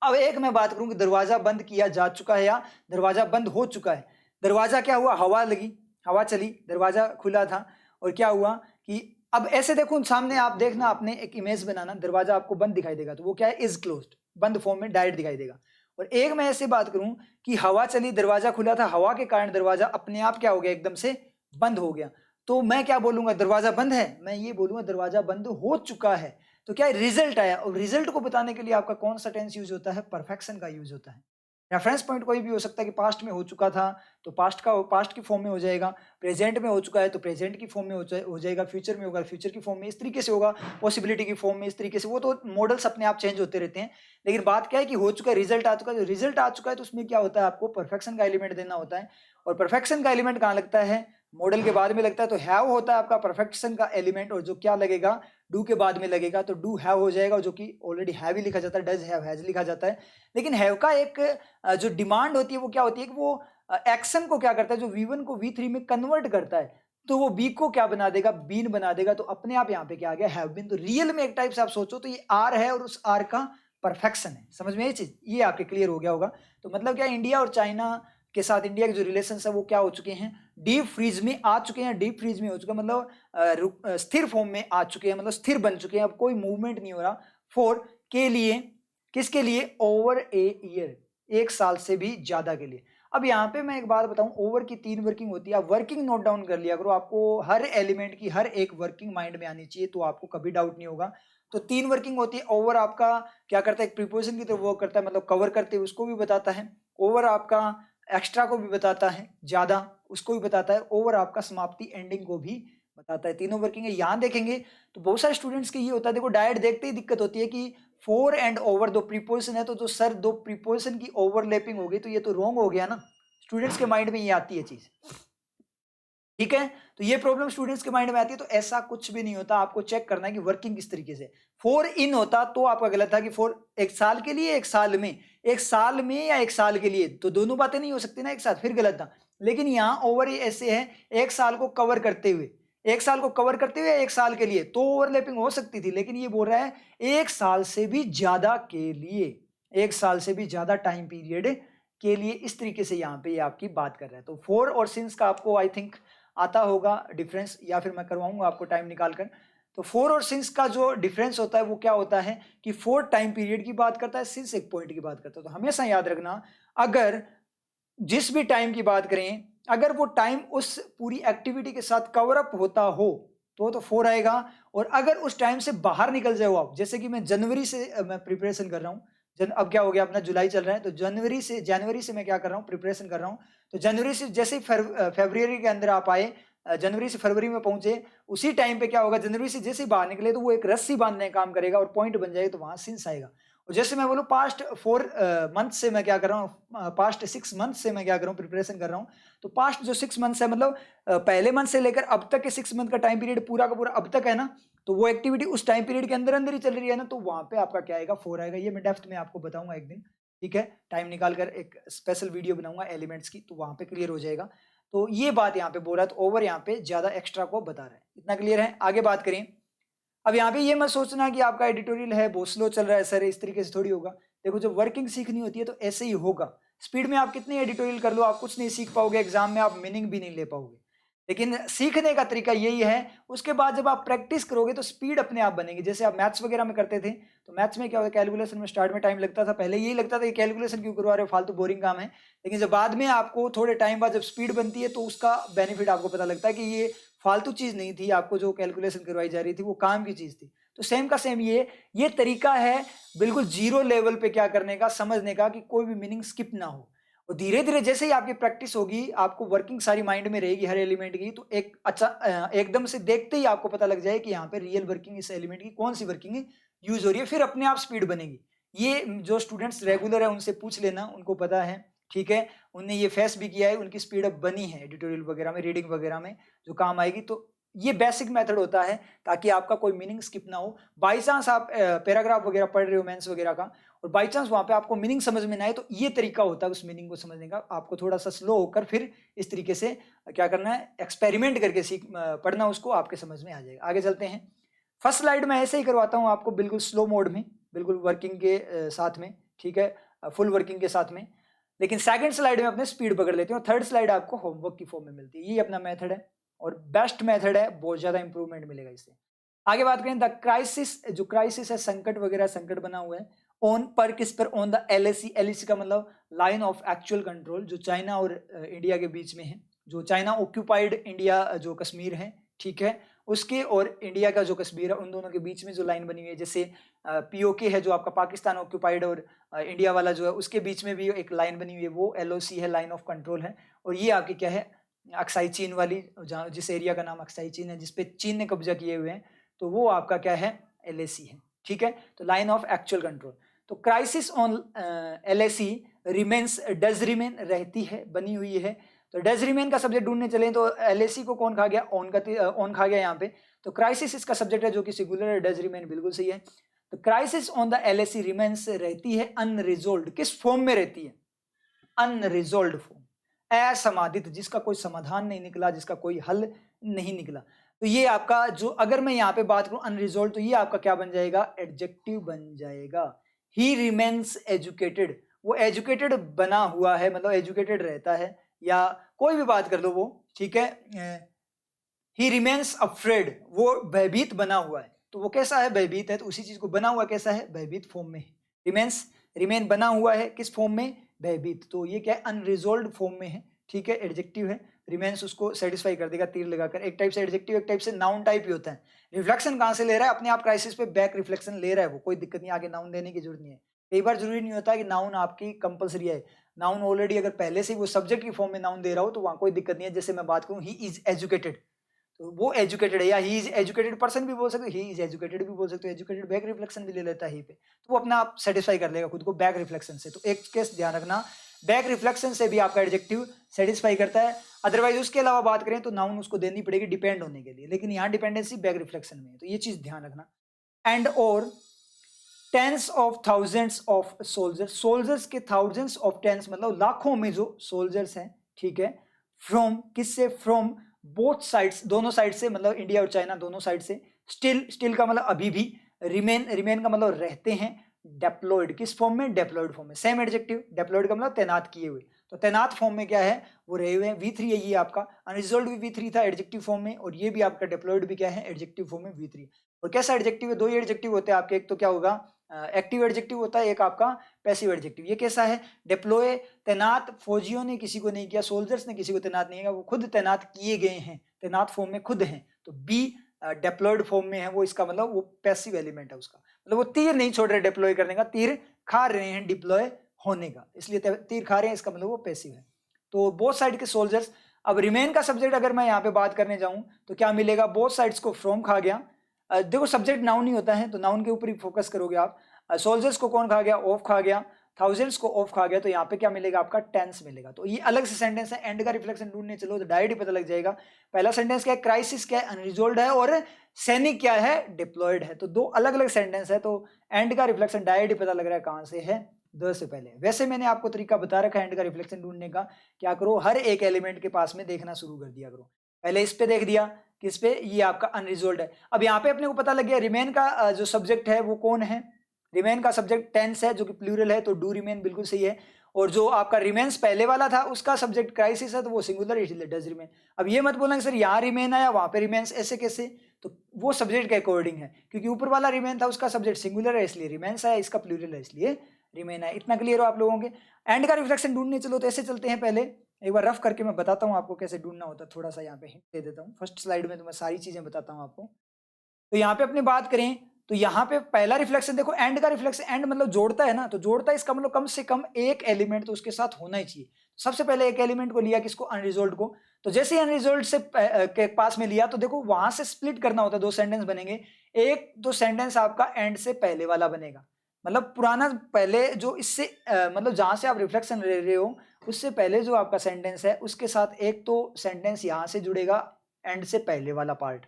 अब एक मैं बात करूं कि दरवाजा बंद किया जा चुका है या दरवाजा बंद हो चुका है। दरवाजा क्या हुआ, हवा लगी, हवा चली, दरवाजा खुला था, और क्या हुआ कि अब ऐसे देखो सामने, आप देखना, आपने एक इमेज बनाना, दरवाजा आपको बंद दिखाई देगा तो वो क्या है, इज क्लोज्ड, बंद फॉर्म में डायरेक्ट दिखाई देगा। और एक मैं ऐसे बात करूं कि हवा चली, दरवाजा खुला था, हवा के कारण दरवाजा अपने आप क्या हो गया, एकदम से बंद हो गया। तो मैं क्या बोलूंगा, दरवाजा बंद है, मैं ये बोलूंगा दरवाजा बंद हो चुका है। तो क्या रिजल्ट आया, और रिजल्ट को बताने के लिए आपका कौन सा टेंस यूज होता है, परफेक्शन का यूज होता है। रेफरेंस पॉइंट कोई भी हो सकता है कि पास्ट में हो चुका था तो पास्ट की फॉर्म में हो जाएगा, प्रेजेंट में हो चुका है तो प्रेजेंट की फॉर्म में हो जाएगा, फ्यूचर में होगा फ्यूचर की फॉर्म में, इस तरीके से होगा, पॉसिबिलिटी की फॉर्म में, इस तरीके से। वो तो मॉडल्स अपने आप चेंज होते रहते हैं, लेकिन बात क्या है कि हो चुका है, रिजल्ट आ चुका है। रिजल्ट आ चुका है तो उसमें क्या होता है, आपको परफेक्शन का एलिमेंट देना होता है। और परफेक्शन का एलिमेंट कहाँ लगता है, मॉडल के बाद में लगता है। तो हैव होता है आपका परफेक्शन का एलिमेंट, और जो क्या लगेगा, डू के बाद में लगेगा, तो डू हैव हो जाएगा, जो कि ऑलरेडी हैव ही लिखा जाता है, डज हैव, हैज लिखा जाता है। लेकिन हैव का एक जो डिमांड होती है वो क्या होती है कि वो एक्शन को क्या करता है, जो V1 को V3 में कन्वर्ट करता है, तो वो बी को क्या बना देगा, बीन बना देगा। तो अपने आप यहाँ पे क्या आ गया, हैव बीन। तो रियल में एक टाइप से आप सोचो तो ये आर है और उस आर का परफेक्शन है। समझ में ये चीज, ये आपके क्लियर हो गया होगा। तो मतलब क्या, इंडिया और चाइना के साथ इंडिया के जो रिलेशन है वो क्या हो चुके हैं, डीप फ्रीज में आ चुके हैं। डीप फ्रीज में हो चुका मतलब स्थिर फॉर्म में आ चुके हैं, मतलब स्थिर बन चुके हैं। अब कोई मूवमेंट नहीं हो रहा। फोर के लिए, किसके लिए, ओवर ए ईयर, एक साल से भी ज्यादा के लिए। अब यहाँ पे मैं एक बात बताऊं, ओवर की 3 वर्किंग होती है। आप वर्किंग नोट डाउन कर लिया करो, आपको हर एलिमेंट की हर एक वर्किंग माइंड में आनी चाहिए, तो आपको कभी डाउट नहीं होगा। तो 3 वर्किंग होती है। ओवर आपका क्या करता है, एक प्रीपोजिशन की तरफ वर्क करता है, मतलब कवर करते हुए उसको भी बताता है। ओवर आपका एक्स्ट्रा को भी बताता है, ज्यादा उसको भी बताता है। ओवर आपका समाप्ति, एंडिंग को भी बताता है। तीनों वर्किंग है। यहाँ देखेंगे तो बहुत सारे स्टूडेंट्स के ये होता है, देखो डायरेक्ट देखते ही दिक्कत होती है कि फोर एंड ओवर दो प्रीपोजिशन है, तो जो सर दो प्रीपोजिशन की ओवरलैपिंग हो गई तो ये तो रॉन्ग हो गया ना। स्टूडेंट्स के माइंड में ये आती है चीज, ठीक है। तो ये प्रॉब्लम स्टूडेंट्स के माइंड में आती है। तो ऐसा कुछ भी नहीं होता, आपको चेक करना है कि वर्किंग किस तरीके से। फोर इन होता तो आपका गलत था कि फोर एक साल के लिए, एक साल में, एक साल में या एक साल के लिए, तो दोनों बातें नहीं हो सकती ना एक साथ, फिर गलत था। लेकिन यहाँ ओवर ऐसे है, एक साल को कवर करते हुए, एक साल को कवर करते हुए एक साल के लिए, तो ओवरलैपिंग हो सकती थी। लेकिन ये बोल रहा है एक साल से भी ज्यादा के लिए, एक साल से भी ज्यादा टाइम पीरियड के लिए। इस तरीके से यहाँ पे ये आपकी बात कर रहा है। तो फोर और सिंस का आपको आई थिंक आता होगा डिफरेंस, या फिर मैं करवाऊंगा आपको टाइम निकाल कर। तो फोर और सिंस का जो डिफरेंस होता है वो क्या होता है कि फोर टाइम पीरियड की बात करता है, सिंस एक पॉइंट की बात करता है। तो हमेशा याद रखना, अगर जिस भी टाइम की बात करें, अगर वो टाइम उस पूरी एक्टिविटी के साथ कवर अप होता हो तो फोर आएगा। और अगर उस टाइम से बाहर निकल जाओ आप, जैसे कि मैं जनवरी से मैं प्रिपरेशन कर रहा हूँ, अब क्या हो गया, अपना जुलाई चल रहा है, तो जनवरी से मैं क्या कर रहा हूँ, प्रिपरेशन कर रहा हूँ। तो जनवरी से जैसे ही फरवरी के अंदर आप आए, जनवरी से फरवरी में पहुंचे, उसी टाइम पे क्या होगा, जनवरी से जैसे ही बाहर निकले तो वो एक रस्सी बांधने का काम करेगा और पॉइंट बन जाएगा, तो वहां सिंस आएगा। और जैसे मैं बोलूँ पास्ट 4 मंथ से मैं क्या कर रहा हूँ, पास्ट 6 मंथ से मैं क्या कर रहा हूँ, प्रिपरेशन कर रहा हूँ। तो पास्ट जो 6 मंथ्स है, मतलब पहले मंथ से लेकर अब तक के 6 मंथ का टाइम पीरियड पूरा का पूरा अब तक है ना, तो वो एक्टिविटी उस टाइम पीरियड के अंदर अंदर ही चल रही है ना, तो वहां पे आपका क्या आएगा, 4 आएगा। ये मैं डेप्थ में आपको बताऊंगा एक दिन, ठीक है, टाइम निकाल कर एक स्पेशल वीडियो बनाऊंगा एलिमेंट्स की, तो वहां पे क्लियर हो जाएगा। तो ये बात यहाँ पे बोल रहा है, तो ओवर यहाँ पे ज्यादा एक्स्ट्रा को बता रहा है। इतना क्लियर है। आगे बात करें। अब यहाँ पे ये मत सोचना कि आपका एडिटोरियल है बहुत स्लो चल रहा है सर, इस तरीके से थोड़ी होगा। देखो जब वर्किंग सीखनी होती है तो ऐसे ही होगा। स्पीड में आप कितनी एडिटोरियल कर लो, आप कुछ नहीं सीख पाओगे, एग्जाम में आप मीनिंग भी नहीं ले पाओगे। लेकिन सीखने का तरीका यही है। उसके बाद जब आप प्रैक्टिस करोगे तो स्पीड अपने आप बनेगी। जैसे आप मैथ्स वगैरह में करते थे, तो मैथ्स में क्या होता है, कैलकुलेशन में स्टार्ट में टाइम लगता था, पहले यही लगता था कि कैलकुलेशन क्यों करवा रहे हो, फालतू बोरिंग काम है। लेकिन जब बाद में आपको थोड़े टाइम बाद जब स्पीड बनती है तो उसका बेनिफिट आपको पता लगता है कि ये फालतू चीज नहीं थी, आपको जो कैलकुलेशन करवाई जा रही थी वो काम की चीज थी। तो सेम का सेम ये तरीका है बिल्कुल जीरो लेवल पे क्या करने का, समझने का, कि कोई भी मीनिंग स्किप ना हो। और धीरे धीरे जैसे ही आपकी प्रैक्टिस होगी, आपको वर्किंग सारी माइंड में रहेगी हर एलिमेंट की, तो एक अच्छा एकदम से देखते ही आपको पता लग जाए कि यहाँ पे रियल वर्किंग इस एलिमेंट की कौन सी वर्किंग यूज हो रही है, फिर अपने आप स्पीड बनेगी। ये जो स्टूडेंट्स रेगुलर है उनसे पूछ लेना, उनको पता है, ठीक है, उनने ये फेस भी किया है, उनकी स्पीड अप बनी है एडिटोरियल वगैरह में, रीडिंग वगैरह में जो काम आएगी। तो ये बेसिक मेथड होता है ताकि आपका कोई मीनिंग स्किप ना हो। बाई चांस आप पैराग्राफ वगैरह पढ़ रहे हो मेंस वगैरह का, और बाई चांस वहां पे आपको मीनिंग समझ में ना आए, तो ये तरीका होता है उस मीनिंग को समझने का। आपको थोड़ा सा स्लो होकर फिर इस तरीके से क्या करना है, एक्सपेरिमेंट करके पढ़ना, उसको आपके समझ में आ जाएगा। आगे चलते हैं। फर्स्ट स्लाइड में ऐसे ही करवाता हूँ आपको, बिल्कुल स्लो मोड में, बिल्कुल वर्किंग के साथ में, ठीक है, फुल वर्किंग के साथ में। लेकिन सेकंड स्लाइड में अपने स्पीड पकड़ लेते हैं, और थर्ड स्लाइड आपको होमवर्क की फॉर्म में मिलती है। ये अपना मेथड है और बेस्ट मेथड है, बहुत ज्यादा इंप्रूवमेंट मिलेगा इससे। आगे बात करें, द क्राइसिस, जो क्राइसिस है, संकट वगैरह, संकट बना हुआ है, ऑन पर किस पर, ऑन द एलएसी। एलएसी का मतलब लाइन ऑफ एक्चुअल कंट्रोल, जो चाइना और इंडिया के बीच में है, जो चाइना ऑक्यूपाइड इंडिया जो कश्मीर है, ठीक है, उसके और इंडिया का जो कश्मीर है, उन दोनों के बीच में जो लाइन बनी हुई है। जैसे पीओके है जो आपका पाकिस्तान ऑक्यूपाइड और इंडिया वाला जो है, उसके बीच में भी एक लाइन बनी हुई है, वो एलओसी है, लाइन ऑफ कंट्रोल है। और ये आपकी क्या है, अक्साई चीन वाली, जहाँ जिस एरिया का नाम अक्साई चीन है, जिसपे चीन ने कब्जा किए हुए हैं, तो वो आपका क्या है, एलएसी है, ठीक है। तो लाइन ऑफ एक्चुअल कंट्रोल। तो crisis on LAC remains, does remain, रहती है, बनी हुई है। तो डज रिमेन का सब्जेक्ट ढूंढने चले तो एलएसी को कौन खा गया, ऑन का, ऑन खा गया यहाँ पे। तो क्राइसिस इसका सब्जेक्ट है जो कि सिंगुलर है, डज रिमेन बिल्कुल सही है। तो crisis on the LAC remains, रहती है अनरिजोल्व। किस फॉर्म में रहती है, अनरिजोल्व फॉर्म, असमाधित, जिसका कोई समाधान नहीं निकला, जिसका कोई हल नहीं निकला। तो ये आपका जो, अगर मैं यहाँ पे बात करूँ अनरिजॉल्व, तो ये आपका क्या बन जाएगा, एडजेक्टिव बन जाएगा। ही रिमेन्स एजुकेटेड, वो एजुकेटेड बना हुआ है, मतलब एजुकेटेड रहता है, या कोई भी बात कर लो वो, ठीक है। ही रिमेन्स अफ्रेड, वो भयभीत बना हुआ है, तो वो कैसा है, भयभीत है, तो उसी चीज को बना हुआ कैसा है, भयभीत फॉर्म में है। रिमेन्स, रिमेन बना हुआ है किस फॉर्म में, भयभीत, तो ये क्या है, अनरिजॉल्व फॉर्म में है, ठीक है, एडजेक्टिव है। रिमेन्स उसको सेटिस्फाई कर देगा तीर लगाकर। एक टाइप से एडजेक्टिव, एक टाइप से नाउन टाइप ही होता है। रिफ्लेक्शन कहाँ से ले रहा है, अपने आप क्राइसिस पे बैक रिफ्लेक्शन ले रहा है वो, कोई दिक्कत नहीं, आगे नाउन देने की जरूरत नहीं है। कई बार जरूरी नहीं होता कि नाउन आपकी कंपलसरी है, नाउन ऑलरेडी अगर पहले से वो सब्जेक्ट की फॉर्म में नाउन दे रहा हो तो वहां कोई दिक्कत नहीं है। जैसे मैं बात करूं ही इज एजुकेटेड, तो वो एजुकेटेड है, या ही इज एजुकेटेड पर्सन भी बोल सकते हो, ही इज एजुकेटेड भी बोल सकते हो, एजुकेटेड बैक रिफ्लेक्शन भी ले लेता है ही पे, तो वो अपना आप सेटिस्फाई कर लेगा खुद को बैक रिफ्लेक्शन से। तो एक केस ध्यान रखना, बैक रिफ्लेक्शन से भी आपका एडजेक्टिव सेटिस्फाई करता है। अदरवाइज उसके अलावा बात करें तो नाउन उसको देनी पड़ेगी डिपेंड होने के लिए, लेकिन यहाँ डिपेंडेंसी बैक रिफ्लेक्शन में है, तो ये चीज ध्यान रखना। एंड और tens of thousands of soldiers, soldiers के थाउजेंड्स ऑफ टेंस मतलब लाखों में जो सोल्जर्स हैं, ठीक है, फ्रॉम किससे, फ्रॉम बोथ साइड्स, दोनों साइड से, मतलब इंडिया और चाइना दोनों साइड से, स्टिल, स्टिल का मतलब अभी भी, रिमेन, रिमेन का मतलब रहते हैं, डेप्लॉयड किस फॉर्म में, डेप्लॉयड फॉर्म में, सेम एडजेक्टिव, डेप्लॉयड का मतलब तैनात किए हुए, तो तैनात फॉर्म में क्या है, वो रहे हुए हैं। V3 है ये आपका, अनरिजॉल्व्ड भी V3 था एडजेक्टिव फॉर्म में, और ये भी आपका डेप्लॉयड भी क्या है, एडजेक्टिव फॉर्म में V3। और कैसा एडजेक्टिव है, दो ही एडजेक्टिव होते हैं आपके, एक तो क्या होगा एक्टिव एडजेक्टिव होता है, एक आपका पैसिव एडजेक्टिव। ये कैसा है, डिप्लॉय, तैनात फौजियों ने किसी को नहीं किया, सोल्जर्स ने किसी को तैनात नहीं किया, वो खुद तैनात किए गए हैं, तैनात फॉर्म में खुद हैं, तो बी डिप्लॉयड फॉर्म में है वो, इसका मतलब वो पैसिव एलिमेंट है उसका, मतलब वो तीर नहीं छोड़ रहे डिप्लॉय करने का, तीर खा रहे हैं डिप्लॉय होने का, इसलिए तीर खा रहे हैं, इसका मतलब वो पैसिव है। तो बोथ साइड के सोल्जर्स। अब रिमेन का सब्जेक्ट अगर मैं यहाँ पे बात करने जाऊं तो क्या मिलेगा, बोथ साइड्स को फ्रॉम खा गया, देखो सब्जेक्ट नाउन ही होता है तो नाउन के ऊपर ही फोकस करोगे आप। सोल्जर्स को कौन खा गया, ऑफ खा गया, थाउजेंड्स को ऑफ खा गया, तो यहाँ पे क्या मिलेगा आपका, टेंस मिलेगा। तो ये अलग से सेंटेंस है, एंड का रिफ्लेक्शन ढूंढने चलो तो डायरेक्ट ही पता लग जाएगा। पहला सेंटेंस क्या है, क्राइसिस क्या है, अनरिजॉल्व्ड है, और सैनिक क्या है, डिप्लॉयड है, तो दो अलग अलग सेंटेंस है, तो एंड का रिफ्लेक्शन डायरेक्ट ही पता लग रहा है कहां से है, द से पहले। वैसे मैंने आपको तरीका बता रखा है एंड का रिफ्लेक्शन ढूंढने का, क्या करो, हर एक एलिमेंट के पास में देखना शुरू कर दिया करो। पहले इस पे देख दिया, किस पे, ये आपका अनरिजॉल्व्ड है। अब यहाँ पे अपने को पता लग गया रिमेन का जो सब्जेक्ट है वो कौन है, रिमेन का सब्जेक्ट टेंस है जो कि प्लूरल है, तो डू रिमेन बिल्कुल सही है। और जो आपका रिमेन्स पहले वाला था उसका सब्जेक्ट क्राइसिस है, तो वो सिंगुलर, इसलिए डज रिमेन। अब ये मत बोलना कि सर यहाँ रिमेन आया वहां पे रिमेन्स, ऐसे कैसे, तो वो सब्जेक्ट के अकॉर्डिंग है, क्योंकि ऊपर वाला रिमेन था उसका सब्जेक्ट सिंगुलर है इसलिए रिमेन्स आया, इसका प्लूरल है इसलिए रिमेन आया। इतना क्लियर हो आप लोगों के। एंड का रिफ्लेक्शन ढूंढने चलो तो ऐसे चलते हैं, पहले एक बार रफ करके मैं बताता हूँ आपको कैसे ढूंढना होता है, थोड़ा सा यहाँ पे हिंट दे देता हूँ। फर्स्ट स्लाइड में तो मैं सारी चीजें बताता हूँ आपको। तो यहाँ पे अपनी बात करें तो यहाँ पे पहला रिफ्लेक्शन देखो, एंड का रिफ्लेक्शन, एंड मतलब जोड़ता है ना, तो जोड़ता है, इसका मतलब कम से कम एक एलिमेंट तो उसके साथ होना ही चाहिए। सबसे पहले एक एलिमेंट को लिया, किसको, अनरिजॉल्व्ड को, तो जैसे ही अनरिजॉल्व्ड से के पास में लिया तो देखो वहां से स्प्लिट करना होता है, दो सेंटेंस बनेंगे। एक तो सेंटेंस आपका एंड से पहले वाला बनेगा, मतलब पुराना पहले जो इससे मतलब जहां से आप रिफ्लेक्शन ले रहे हो उससे पहले जो आपका सेंटेंस है उसके साथ एक तो सेंटेंस यहां से जुड़ेगा एंड से पहले वाला पार्ट,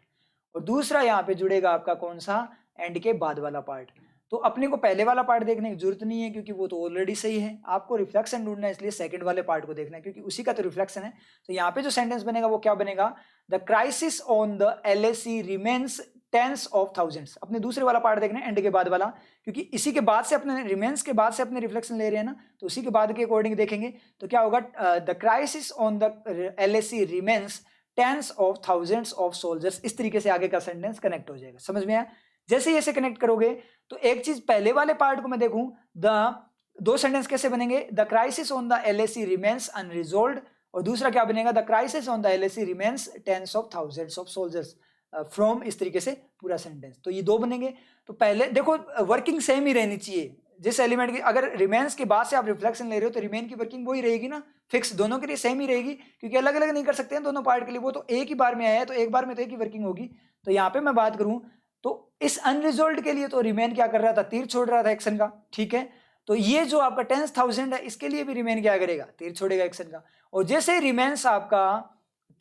और दूसरा यहाँ पे जुड़ेगा आपका कौन सा, एंड के बाद वाला पार्ट। तो अपने को पहले वाला पार्ट देखने की जरूरत नहीं है क्योंकि वो तो ऑलरेडी सही है, आपको रिफ्लेक्शन ढूंढना है इसलिए सेकंड वाले पार्ट को देखना है क्योंकि उसी का तो रिफ्लेक्शन है। तो यहाँ पे जो सेंटेंस बनेगा वो क्या बनेगा, the crisis on the LAC remains tens of thousands. अपने दूसरे वाला पार्ट देखना है, एंड के बाद वाला, क्योंकि इसी के बाद से अपने रिमेन्स के बाद से अपने रिफ्लेक्शन ले रहे हैं ना, तो उसी के बाद के अकॉर्डिंग देखेंगे। तो क्या होगा, the crisis on the LAC remains tens of thousands of soldiers. इस तरीके से आगे का सेंटेंस कनेक्ट हो जाएगा, समझ में आया। जैसे ही ऐसे कनेक्ट करोगे तो एक चीज पहले वाले पार्ट को मैं देखूं, दो सेंटेंस कैसे बनेंगे, the crisis on the LAC remains unresolved, और दूसरा क्या बनेगा, the crisis on the LAC remains tens of thousands of soldiers from, इस तरीके से पूरा सेंटेंस। तो ये दो बनेंगे। तो पहले देखो वर्किंग सेम ही रहनी चाहिए, जिस एलिमेंट की अगर रिमेन्स के बाद से आप रिफ्लेक्शन ले रहे हो तो रिमेन की वर्किंग वही रहेगी ना, फिक्स, दोनों के लिए सेम ही रहेगी, क्योंकि अलग अलग नहीं कर सकते हैं दोनों पार्ट के लिए, वो तो एक ही बार में आया है तो एक बार में तो एक ही वर्किंग होगी। तो यहाँ पे मैं बात करूं तो इस अनरिजॉल्व्ड के लिए तो रिमेन क्या कर रहा था, तीर छोड़ रहा था एक्शन का, ठीक है। तो ये जो आपका 10,000 है इसके लिए भी रिमेन क्या करेगा, तीर छोड़ेगा एक्शन का। और जैसे रिमेन्स आपका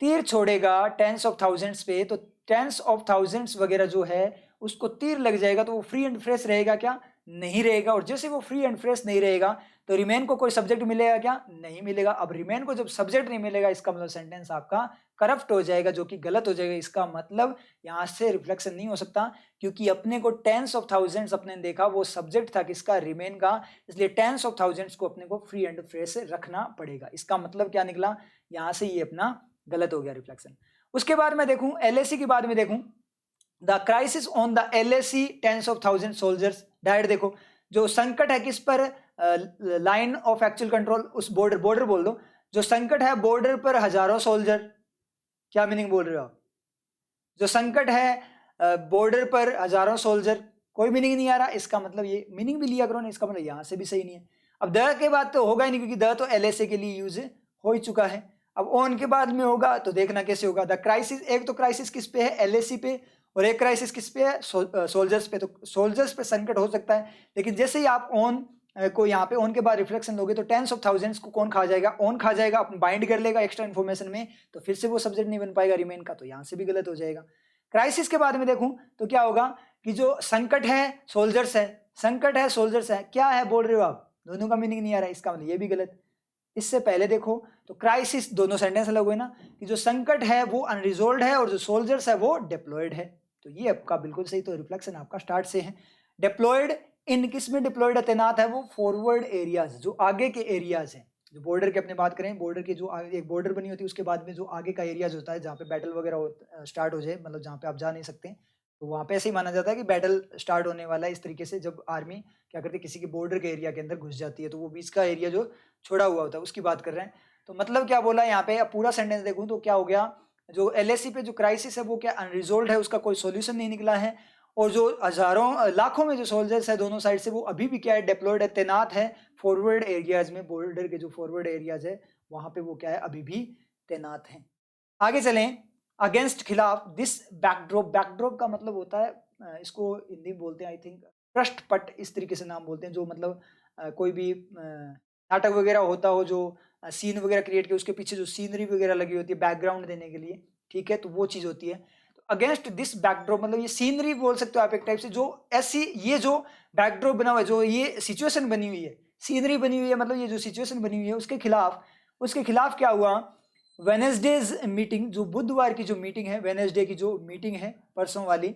तीर छोड़ेगा टेंस ऑफ थाउजेंड्स पे, तो टेंस ऑफ थाउजेंड्स वगैरह जो है उसको तीर लग जाएगा, तो वो फ्री एंड फ्रेश रहेगा क्या, नहीं रहेगा, और जैसे वो फ्री एंड फ्रेश नहीं रहेगा तो रिमेन को कोई सब्जेक्ट मिलेगा क्या? नहीं मिलेगा। अब रिमेन को जब सब्जेक्ट नहीं मिलेगा, इसका मतलब सेंटेंस आपका करप्ट हो जाएगा, जो कि गलत हो जाएगा। इसका मतलब यहाँ से रिफ्लेक्शन नहीं हो सकता, क्योंकि अपने को टेंस ऑफ थाउजेंड्स अपने ने देखा, वो सब्जेक्ट था किसका? रिमेन का, इसलिए टेंस ऑफ थाउजेंड्स को अपने को फ्री एंड फ्रेश रखना पड़ेगा। इसका मतलब क्या निकला? यहाँ से ये अपना गलत हो गया रिफ्लेक्शन। उसके बाद मैं देखूं LAC के बाद में देखूं, the crisis on the LAC tens of thousand soldiers died. देखो जो संकट है किस पर? लाइन ऑफ एक्चुअल कंट्रोल, उस बॉर्डर, बॉर्डर बोल दो, जो संकट है बॉर्डर पर हजारों सोल्जर। क्या मीनिंग बोल रहे हो आप? जो संकट है बॉर्डर पर हजारों सोल्जर, कोई मीनिंग नहीं आ रहा। इसका मतलब ये मीनिंग भी लिया करो ना, इसका मतलब यहां से भी सही नहीं है। अब द के बाद तो होगा ही नहीं, क्योंकि द तो LAC के लिए यूज हो ही चुका है। अब ऑन के बाद में होगा तो देखना कैसे होगा। द क्राइसिस, एक तो क्राइसिस किस पे है? LAC पे, और एक क्राइसिस किस पे है? सोल्जर्स पे। तो सोल्जर्स पे संकट हो सकता है, लेकिन जैसे ही आप ऑन को यहाँ पे ऑन के बाद रिफ्लेक्शन लोगे तो टेंस ऑफ थाउजेंड्स को कौन खा जाएगा? ऑन खा जाएगा, अपन बाइंड कर लेगा एक्स्ट्रा इन्फॉर्मेशन में, तो फिर से वो सब्जेक्ट नहीं बन पाएगा रिमेन का, तो यहाँ से भी गलत हो जाएगा। क्राइसिस के बाद में देखूं तो क्या होगा कि जो संकट है सोल्जर्स है, संकट है सोल्जर्स है, क्या है बोल रहे हो आप? दोनों का मीनिंग नहीं आ रहा है, इसका मतलब ये भी गलत। इससे पहले देखो तो क्राइसिस, दोनों सेंटेंस अलग हुए ना, कि जो संकट है वो अनरिजोल्व है और जो सोल्जर्स है वो डिप्लॉयड है, तो ये आपका बिल्कुल सही। तो रिफ्लेक्शन आपका स्टार्ट से है। डिप्लॉयड इन किस में डिप्लॉयड है, तैनात है? वो फॉरवर्ड एरियाज, जो आगे के एरियाज हैं। जो बॉर्डर के अपने बात करें, बॉर्डर के जो एक बॉर्डर बनी होती है, उसके बाद में जो आगे का एरियाज होता है, जहाँ पे बैटल वगैरह स्टार्ट हो जाए, मतलब जहाँ पे आप जा नहीं सकते, तो वहाँ पे ऐसे ही माना जाता है कि बैटल स्टार्ट होने वाला है। इस तरीके से जब आर्मी क्या करती है, किसी के बॉर्डर के एरिया के अंदर घुस जाती है, तो वो बीच का एरिया जो छोड़ा हुआ होता है उसकी बात कर रहे हैं। तो मतलब क्या बोला यहाँ पे? अब पूरा सेंटेंस देखूं तो क्या हो गया, जो LAC पे जो क्राइसिस है वो क्या अनरिजोल्व है, उसका कोई सॉल्यूशन नहीं निकला है, और जो हजारों लाखों में जो सोल्जर्स है दोनों साइड से, वो अभी भी क्या है? डिप्लॉयड है, तैनात है फॉरवर्ड एरियाज में। बॉर्डर के जो फॉरवर्ड एरियाज है वहां पे वो क्या है? अभी भी तैनात है। आगे चलें, अगेंस्ट, खिलाफ। दिस बैकड्रॉप, बैकड्रॉप का मतलब होता है इसको हिंदी में बोलते हैं आई थिंक पृष्ठपट, इस तरीके से नाम बोलते हैं। जो मतलब कोई भी नाटक वगैरह होता हो, जो सीन वगैरह क्रिएट किया, उसके पीछे जो सीनरी वगैरह लगी होती है बैकग्राउंड देने के लिए, ठीक है, तो वो चीज होती है। तो अगेंस्ट दिस बैकड्रॉप मतलब ये सीनरी बोल सकते हो आप एक टाइप से, जो ऐसी ये जो बैकड्रॉप बना हुआ है, जो ये सिचुएशन बनी हुई है, सीनरी बनी हुई है, मतलब ये जो सिचुएशन बनी हुई है उसके खिलाफ क्या हुआ? वेनेसडेज मीटिंग, जो बुधवार की जो मीटिंग है, वेनेसडे की जो मीटिंग है परसों वाली,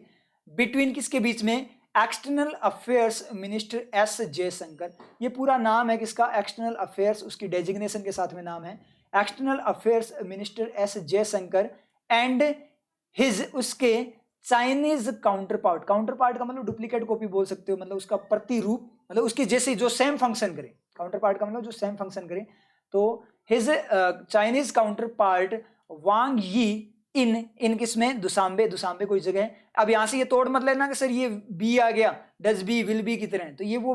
बिटवीन किसके बीच में? External affairs minister S Jaishankar. ये पूरा नाम है किसका? एक्सटर्नल अफेयर्स, उसकी डेजिग्नेशन के साथ में नाम है external affairs minister S Jaishankar and his, उसके Chinese counter part. Counter part का मतलब डुप्लीकेट कॉपी बोल सकते हो, मतलब उसका प्रतिरूप, मतलब उसके जैसे जो सेम फंक्शन करे। काउंटर पार्ट का मतलब जो सेम फंक्शन करे। तो his Chinese counter part Wang यी इन किसमें? दुसांबे। दुसांबे कोई जगह है। अब यहां से ये तोड़ मत लेना कि सर ये बी आ गया, डज बी, विल बी की तरह, तो ये वो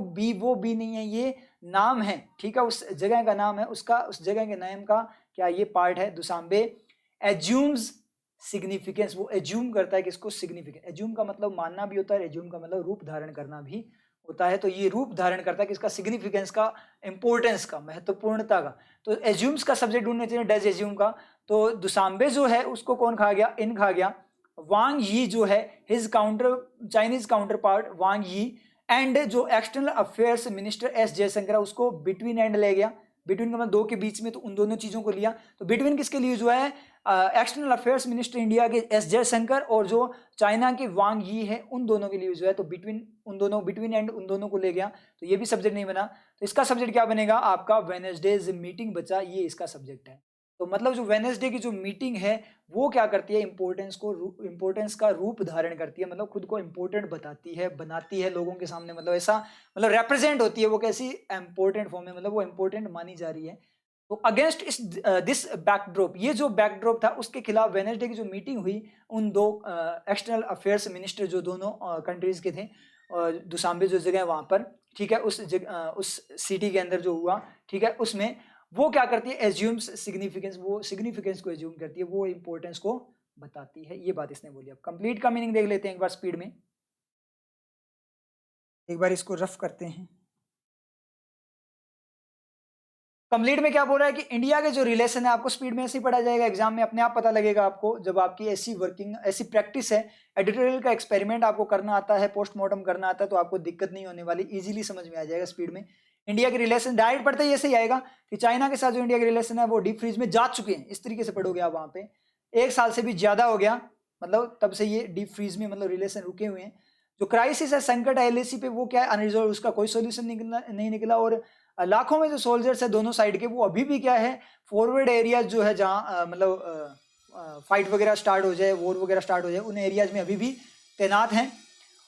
बी नहीं है, ये नाम है, ठीक है, उस जगह का नाम है, उसका उस जगह के नाम का क्या ये पार्ट है? दुसांबे एज्यूम्स सिग्निफिकेंस, वो एज्यूम करता है किसको? सिग्निफिकेंस। एज्यूम का मतलब मानना भी होता है, एज्यूम का मतलब रूप धारण करना भी होता है। तो ये रूप धारण करता है किसका? सिग्निफिकेंस का, इंपॉर्टेंस का, महत्वपूर्णता का। तो एज्यूम्स का सब्जेक्ट ढूंढने चाहिए, डज एज्यूम का। तो दुसांबे जो है उसको कौन खा गया? इन खा गया। वांग यी जो है his counter, Chinese counter part Wang Yi, and जो external affairs minister S Jaishankar उसको बिटवीन एंड ले गया। बिटवीन का मतलब दो के बीच में, तो उन दोनों चीजों को लिया। तो बिटवीन किसके लिए जो है? एक्सटर्नल अफेयर्स मिनिस्टर इंडिया के S जयशंकर और जो चाइना के वांग यी है, उन दोनों के लिए जो है, तो बिटवीन, उन दोनों, बिटवीन एंड उन दोनों को ले गया। तो ये भी सब्जेक्ट नहीं बना। तो इसका सब्जेक्ट क्या बनेगा आपका? वेडनेसडेज मीटिंग बचा, ये इसका सब्जेक्ट है। तो मतलब जो वेडनेसडे की जो मीटिंग है वो क्या करती है? इंपॉर्टेंस का रूप धारण करती है, मतलब खुद को इंपॉर्टेंट बताती है, बनाती है लोगों के सामने, मतलब ऐसा, मतलब रिप्रेजेंट होती है वो कैसी? इंपॉर्टेंट फॉर्म में, मतलब वो इंपॉर्टेंट मानी जा रही है। तो अगेंस्ट इस दिस बैकड्रॉप, ये जो बैकड्रॉप था उसके खिलाफ वेडनेसडे की जो मीटिंग हुई, उन दो एक्सटर्नल अफेयर्स मिनिस्टर जो दोनों कंट्रीज के थे, दुसांबे जो जगह वहां पर, ठीक है, उस सिटी के अंदर जो हुआ, ठीक है, उसमें वो क्या करती है? एज्यूम्स सिग्निफिकेंस, वो सिग्निफिकेंस को एज्यूम करती है, वो इंपॉर्टेंस को बताती है। ये बात इसने बोली। अब कंप्लीट का मीनिंग देख लेते हैं एक बार स्पीड में, एक बार इसको रफ करते हैं। कंप्लीट में क्या बोल रहा है कि इंडिया के जो रिलेशन है आपको स्पीड में ऐसे ही पढ़ा जाएगा, एग्जाम में अपने आप पता लगेगा आपको, जब आपकी ऐसी वर्किंग ऐसी प्रैक्टिस है, एडिटोरियल का एक्सपेरिमेंट आपको करना आता है, पोस्टमार्टम करना आता है, तो आपको दिक्कत नहीं होने वाली, इजीली समझ में आ जाएगा स्पीड में। इंडिया के रिलेशन डायरेक्ट पढ़ते ही ऐसे ही आएगा कि चाइना के साथ जो इंडिया के रिलेशन है वो डीप फ्रीज में जा चुके हैं, इस तरीके से पढ़ोगे आप। वहां पे 1 साल से भी ज्यादा हो गया, मतलब तब से ये डीप फ्रीज में मतलब रिलेशन रुके हुए हैं। जो क्राइसिस है, संकट है एलएसी पे, वो क्या है, अनरिजॉल्व, उसका कोई सोल्यूशन नहीं निकला। और लाखों में जो सोल्जर्स है दोनों साइड के, वो अभी भी क्या है, फॉरवर्ड एरियाज जो है जहाँ मतलब फाइट वगैरह स्टार्ट हो जाए, वॉर वगैरह स्टार्ट हो जाए, उन एरियाज में अभी भी तैनात हैं।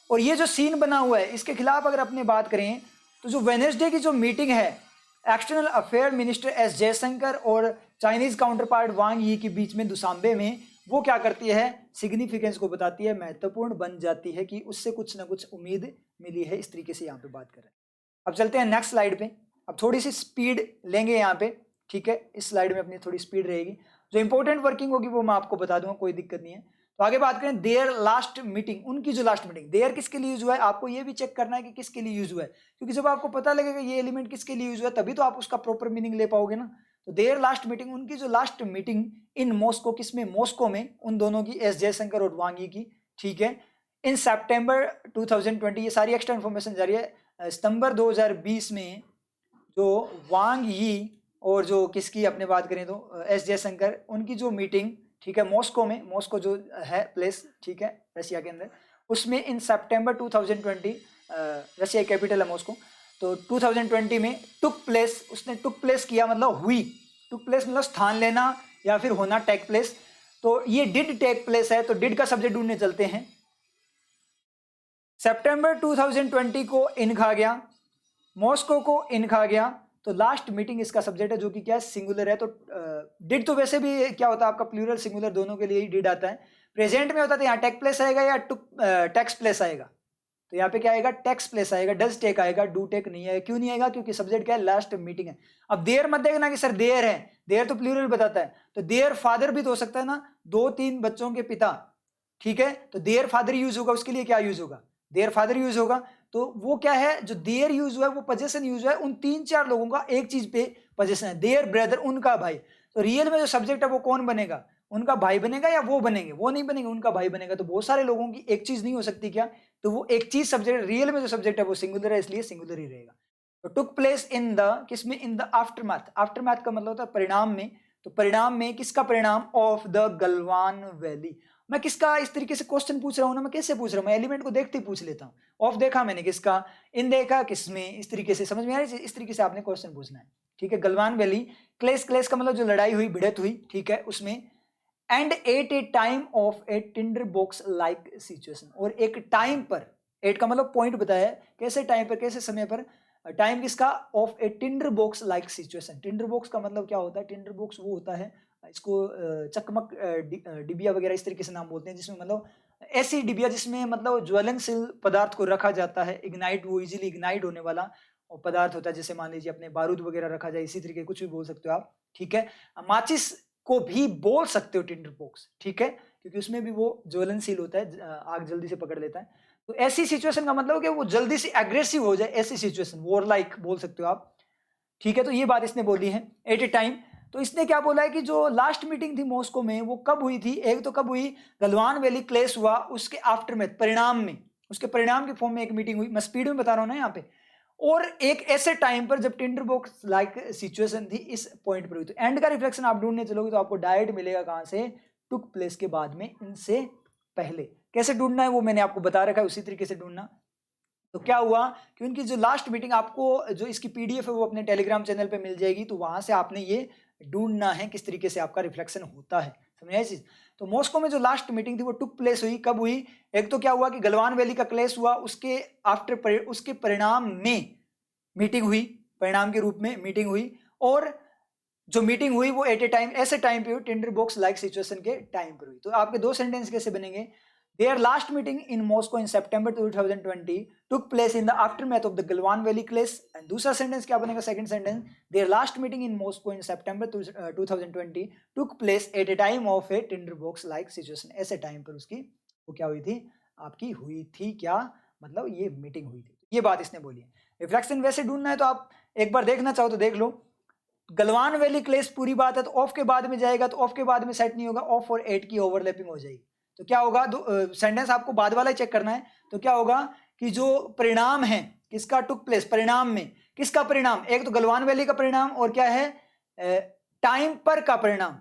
और ये जो सीन बना हुआ है, इसके खिलाफ अगर अपने बात करें तो जो वेडनेसडे की जो मीटिंग है external affair minister S Jaishankar और चाइनीज काउंटर पार्ट वांग यी के बीच में दुशांबे में, वो क्या करती है, सिग्निफिकेंस को बताती है, महत्वपूर्ण बन जाती है कि उससे कुछ ना कुछ उम्मीद मिली है। इस तरीके से यहाँ पे बात कर रहे हैं। अब चलते हैं नेक्स्ट स्लाइड पे। अब थोड़ी सी स्पीड लेंगे यहाँ पे, ठीक है, इस स्लाइड में अपनी थोड़ी स्पीड रहेगी, जो इंपॉर्टेंट वर्किंग होगी वो मैं आपको बता दूंगा, कोई दिक्कत नहीं है। तो आगे बात करें देयर लास्ट मीटिंग, उनकी जो लास्ट मीटिंग, देयर किसके लिए यूज हुआ है, आपको ये भी चेक करना है कि किसके लिए यूज हुआ है, क्योंकि जब आपको पता लगेगा ये एलिमेंट किसके लिए यूज हुआ है तभी तो आप उसका प्रॉपर मीनिंग ले पाओगे ना। तो देयर लास्ट मीटिंग, उनकी जो लास्ट मीटिंग इन मॉस्को, किसमें, मॉस्को में, उन दोनों की, एस जयशंकर और वांग यी की, ठीक है, इन सितंबर 2020, ये सारी एक्स्ट्रा इन्फॉर्मेशन जा रही है, सितंबर 2020 में जो वांग यी और जो किसकी अपने बात करें तो एस जयशंकर, उनकी जो मीटिंग, ठीक है, मॉस्को में, मॉस्को जो है प्लेस, ठीक है, रशिया के अंदर, उसमें इन सितंबर 2020, रशिया कैपिटल है मॉस्को, तो 2020 में टुक प्लेस, उसने टुक प्लेस किया मतलब हुई, टुक प्लेस मतलब स्थान लेना या फिर होना, टेक प्लेस, तो ये डिड टेक प्लेस है, तो डिड का सब्जेक्ट ढूंढने चलते हैं। सितंबर 2020 को इन खा गया, मॉस्को को इन खा गया, तो लास्ट मीटिंग इसका सब्जेक्ट है, जो कि क्या है, सिंगुलर है। तो डिड तो वैसे भी क्या होता है आपका, प्लूरल सिंगुलर दोनों के लिए ही डिड आता है। प्रेजेंट में होता है यहाँ टेक प्लेस आएगा या टुक टेक्स प्लेस आएगा, तो यहाँ पे क्या आएगा, टेक्स प्लेस आएगा, डज टेक आएगा, डू टेक नहीं आएगा। क्यों नहीं आएगा, क्योंकि सब्जेक्ट क्या है, लास्ट मीटिंग है। अब देयर मत देखना कि सर देयर है, देयर तो प्लूरल बताता है, तो देयर फादर भी तो हो सकता है ना, 2-3 बच्चों के पिता, ठीक है, तो देयर फादर यूज होगा, उसके लिए क्या यूज होगा, देयर फादर यूज होगा। तो वो क्या है, जो देयर यूज हुआ है वो पोजेशन यूज हुआ है उन 3-4 लोगों का, एक चीज पे पोजेशन है, देयर ब्रदर, उनका भाई। तो रियल में जो सब्जेक्ट है वो कौन बनेगा, उनका भाई बनेगा या वो बनेंगे, वो नहीं बनेंगे, उनका भाई बनेगा। तो बहुत सारे लोगों की एक चीज नहीं हो सकती क्या, तो वो एक चीज सब्जेक्ट, रियल में जो सब्जेक्ट है वो सिंगुलर है, इसलिए सिंगुलर ही रहेगा। तो टुक प्लेस इन द, किसमें, इन द आफ्टरमैथ, आफ्टरमैथ का मतलब होता है परिणाम में, तो परिणाम में, किसका परिणाम, ऑफ द गलवान वैली। मैं किसका इस तरीके से क्वेश्चन पूछ रहा हूँ ना, मैं कैसे पूछ रहा हूँ, मैं एलिमेंट को देखते ही पूछ लेता हूँ। ऑफ देखा मैंने किसका, इन देखा किसमें, इस तरीके से समझ में आ रही है, इस तरीके से आपने क्वेश्चन पूछना है, ठीक है। गलवान वैली, क्लेस, क्लेस का मतलब जो लड़ाई हुई, भिड़त हुई, ठीक है, उसमें, and at a time of a tinder box like situation, और एक टाइम पर, एट का मतलब पॉइंट बताया है, कैसे टाइम पर, कैसे समय पर, टाइम किसका, of a tinder box like situation. Tinder box का मतलब क्या होता है, टिंडर बॉक्स वो होता है, इसको चकमक डिबिया वगैरह इस तरीके से नाम बोलते हैं, जिसमें मतलब ऐसी डिबिया जिसमें मतलब ज्वलनशील पदार्थ को रखा जाता है, इग्नाइट, वो इजीली इग्नाइट होने वाला पदार्थ होता है, जैसे मान लीजिए अपने बारूद वगैरह रखा जाए, इसी तरीके कुछ भी बोल सकते हो आप, ठीक है। माचिस को भी बोल सकते हो टिंडर बॉक्स, ठीक है, क्योंकि उसमें भी वो ज्वलनशील होता है, आग जल्दी से पकड़ लेता है। तो ऐसी सिचुएशन का मतलब कि वो जल्दी से एग्रेसिव हो जाए, ऐसी सिचुएशन, वॉर लाइक बोल सकते हो आप, ठीक है। तो ये बात इसने बोली है, एट ए टाइम। तो इसने क्या बोला है कि जो लास्ट मीटिंग थी मॉस्को में वो कब हुई थी, एक तो कब हुई, गलवान वैली क्लेश हुआ, उसके आफ्टर में, परिणाम में, उसके परिणाम के फॉर्म में एक मीटिंग हुई, मैं स्पीड में बता रहा हूं ना यहाँ पे, और एक ऐसे टाइम पर जब टिंडर बॉक्स लाइक सिचुएशन थी, इस पॉइंट पर हुई। तो एंड का रिफ्लेक्शन आप ढूंढने चलोगे तो आपको डायरेक्ट मिलेगा कहां से, टुक प्लेस के बाद में, इनसे पहले। कैसे ढूंढना है वो मैंने आपको बता रखा है, उसी तरीके से ढूंढना। तो क्या हुआ कि उनकी जो लास्ट मीटिंग, आपको जो इसकी पीडीएफ है वो अपने टेलीग्राम चैनल पे मिल जाएगी, तो वहां से आपने ये ढूंढना है किस तरीके से आपका रिफ्लेक्शन होता है, समझ आई चीज। तो मॉस्को में जो लास्ट मीटिंग थी वो टुक प्लेस हुई, कब हुई, एक तो क्या हुआ कि गलवान वैली का क्लेश हुआ, उसके आफ्टर, उसके परिणाम में मीटिंग हुई, परिणाम के रूप में मीटिंग हुई, और जो मीटिंग हुई वो एट ए टाइम, ऐसे टाइम पे हुई, टिंडर बॉक्स लाइक सिचुएशन के टाइम पर हुई। तो आपके दो सेंटेंस कैसे बनेंगे, their last meeting in Moscow in September 2020 took place in the aftermath of the Galwan valley clash. And दूसरा सेंटेंस क्या बनेगा, second sentence, their last meeting in Moscow in September 2020 took place at a time of a tinder box like situation, ऐसे time पर उसकी वो क्या हुई थी, आपकी हुई थी, क्या मतलब ये मीटिंग हुई थी। ये बात इसने बोली है। रिफ्लेक्शन वैसे ढूंढना है तो आप एक बार देखना चाहो तो देख लो, गलवान वैली क्लेश पूरी बात है, तो ऑफ के बाद में जाएगा, तो ऑफ के बाद में सेट नहीं होगा, ऑफ और एट की ओवरलैपिंग हो जाएगी। तो क्या होगा, सेंटेंस आपको बाद वाला चेक करना है। तो क्या होगा कि जो परिणाम है किसका टुक प्लेस, परिणाम में किसका परिणाम, एक तो गलवान वैली का परिणाम और क्या है टाइम पर का परिणाम,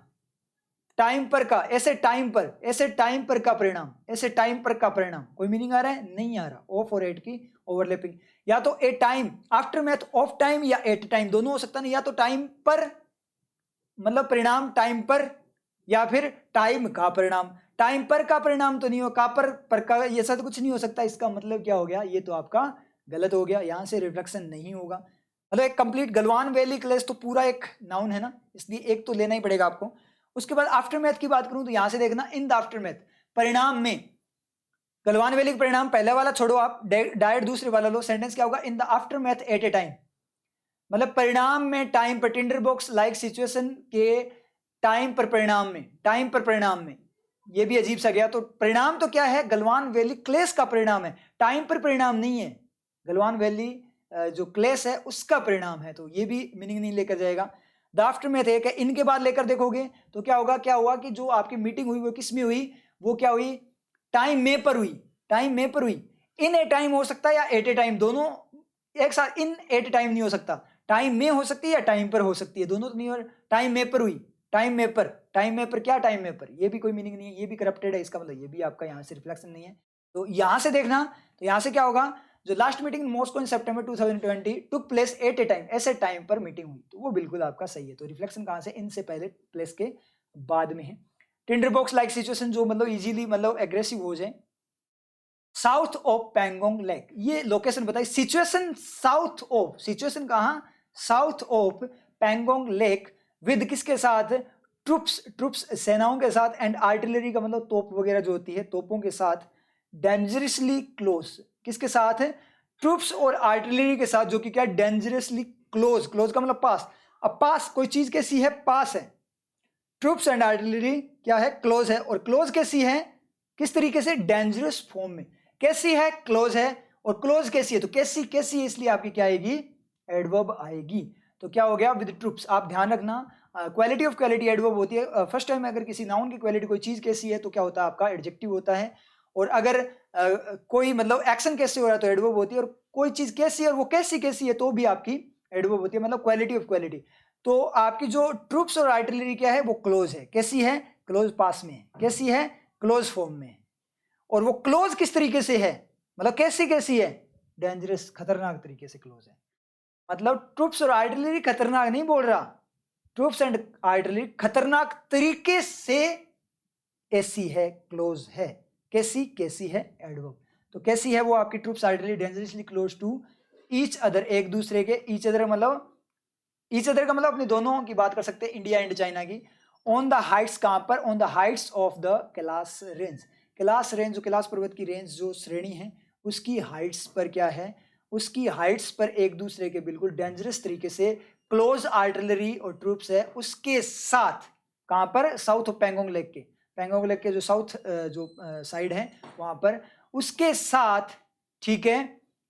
टाइम पर का, ऐसे टाइम पर, ऐसे टाइम पर का परिणाम, ऐसे टाइम पर का परिणाम। कोई मीनिंग आ रहा है, नहीं आ रहा। ऑफ और एट की ओवरलैपिंग, या तो ए time after math of time या एट टाइम, दोनों हो सकता है ना, या तो टाइम पर मतलब परिणाम टाइम पर, या फिर टाइम का परिणाम। टाइम पर का परिणाम तो नहीं हो, का पर का, ये सब कुछ नहीं हो सकता। इसका मतलब क्या हो गया, ये तो आपका गलत हो गया, यहां से रिफ्लेक्शन नहीं होगा। मतलब एक कंप्लीट गलवान वैली क्लेश तो पूरा एक नाउन है ना, इसलिए एक तो लेना ही पड़ेगा आपको। उसके बाद आफ्टर मैथ की बात करूं तो यहां से देखना, इन द आफ्टर मैथ, परिणाम में, गलवान वैली का परिणाम पहले वाला छोड़ो, आप डायरेक्ट दूसरे वाला लो। सेंटेंस क्या होगा, in the aftermath at a time, मतलब परिणाम में टाइम पर, टिंडर बॉक्स लाइक सिचुएशन के टाइम पर, परिणाम में, टाइम पर परिणाम में, ये भी अजीब सा गया। तो परिणाम तो क्या है, गलवान वैली क्लेश का परिणाम है, टाइम पर परिणाम नहीं है। गलवान वैली जो क्लेश है उसका परिणाम है, तो ये भी मीनिंग नहीं लेकर जाएगा। द आफ्टर मैथ एक है, इनके बाद लेकर देखोगे तो क्या होगा, क्या हुआ कि जो आपकी मीटिंग हुई वो किस में हुई, वो क्या हुई, टाइम में पर हुई, टाइम में पर हुई। इन ए टाइम हो सकता है या एट ए टाइम, दोनों एक साथ, इन एट टाइम नहीं हो सकता, टाइम में हो सकती है या टाइम पर हो सकती है, दोनों तो नहीं हो। टाइम में पर हुई, टाइम में पर, टाइम में पर क्या, टाइम में पर, ये भी कोई मीनिंग नहीं है, ये भी करप्टेड है, इसका मतलब ये भी आपका यहाँ से रिफ्लेक्शन नहीं है। तो यहां से देखना, तो यहां से क्या होगा, जो last meeting Moscow in September 2020 took place at a time, ऐसे टाइम पर मीटिंग हुई, तो वो बिल्कुल आपका सही है। तो रिफ्लेक्शन कहां से, इनसे पहले, प्लेस के बाद में है। टिंडर बॉक्स लाइक सिचुएशन, जो मतलब इजीली मतलब एग्रेसिव हो जाए। साउथ ऑफ पैंगोंग लेक, ये लोकेशन बताइए, सिचुएशन साउथ ऑफ, सिचुएशन कहां, south of Pangong lake, with किसके साथ, ट्रुप्स, ट्रुप्स सेनाओं के साथ, एंड आर्टिलरी का मतलब तोप वगैरह जो होती है, तोपों के साथ, डेंजरसली क्लोज, किसके साथ है, ट्रुप्स और आर्टिलरी के साथ, जो कि क्या, डेंजरसली क्लोज, क्लोज का मतलब पास। अब पास कोई चीज कैसी है, पास है, ट्रुप्स एंड आर्टिलरी क्या है, क्लोज है, और क्लोज कैसी है, किस तरीके से, डेंजरस फॉर्म में, कैसी है, क्लोज है, और क्लोज कैसी है, तो कैसी, कैसी है, इसलिए आपकी क्या आएगी, एडवर्ब आएगी। तो क्या हो गया, विद ट्रुप्स। आप ध्यान रखना, क्वालिटी ऑफ क्वालिटी एडवर्ब होती है। फर्स्ट टाइम अगर किसी नाउन की क्वालिटी, कोई चीज कैसी है, तो क्या होता है आपका एडजेक्टिव होता है, और अगर कोई मतलब एक्शन कैसे हो रहा है तो एडवर्ब होती है, और कोई चीज कैसी है और वो कैसी कैसी है तो भी आपकी एडवर्ब होती है, मतलब क्वालिटी ऑफ क्वालिटी। तो आपकी जो ट्रुप्स और आर्टिलरी क्या है, वो क्लोज है, कैसी है, क्लोज पास में है, कैसी है, क्लोज फॉर्म में है। और वो क्लोज किस तरीके से है, मतलब कैसी कैसी है, डेंजरस, खतरनाक तरीके से क्लोज है। मतलब ट्रुप्स और आर्टिलरी खतरनाक नहीं बोल रहा, ट्रुप्स एंड आर्टिलरी खतरनाक तरीके से ऐसी है, क्लोज है, कैसी, कैसी है एडवर्ब। तो कैसी है वो आपकी, troops artillery dangerously close to each other, एक दूसरे के, ईच अदर मतलब, ईच अदर का मतलब अपने दोनों की बात कर सकते हैं, इंडिया एंड चाइना की। ऑन द हाइट्स, कहां पर, on the heights of the Kailash range, Kailash range, जो कैलाश पर्वत की रेंज जो श्रेणी है, उसकी हाइट्स पर क्या है, उसकी हाइट्स पर एक दूसरे के बिल्कुल डेंजरस तरीके से क्लोज आर्टिलरी और ट्रूप्स है, उसके साथ, कहां पर, साउथ ऑफ पैंगोंग लेक के, पैंगोंग लेक के जो साउथ जो साइड है वहां पर, उसके साथ, ठीक है,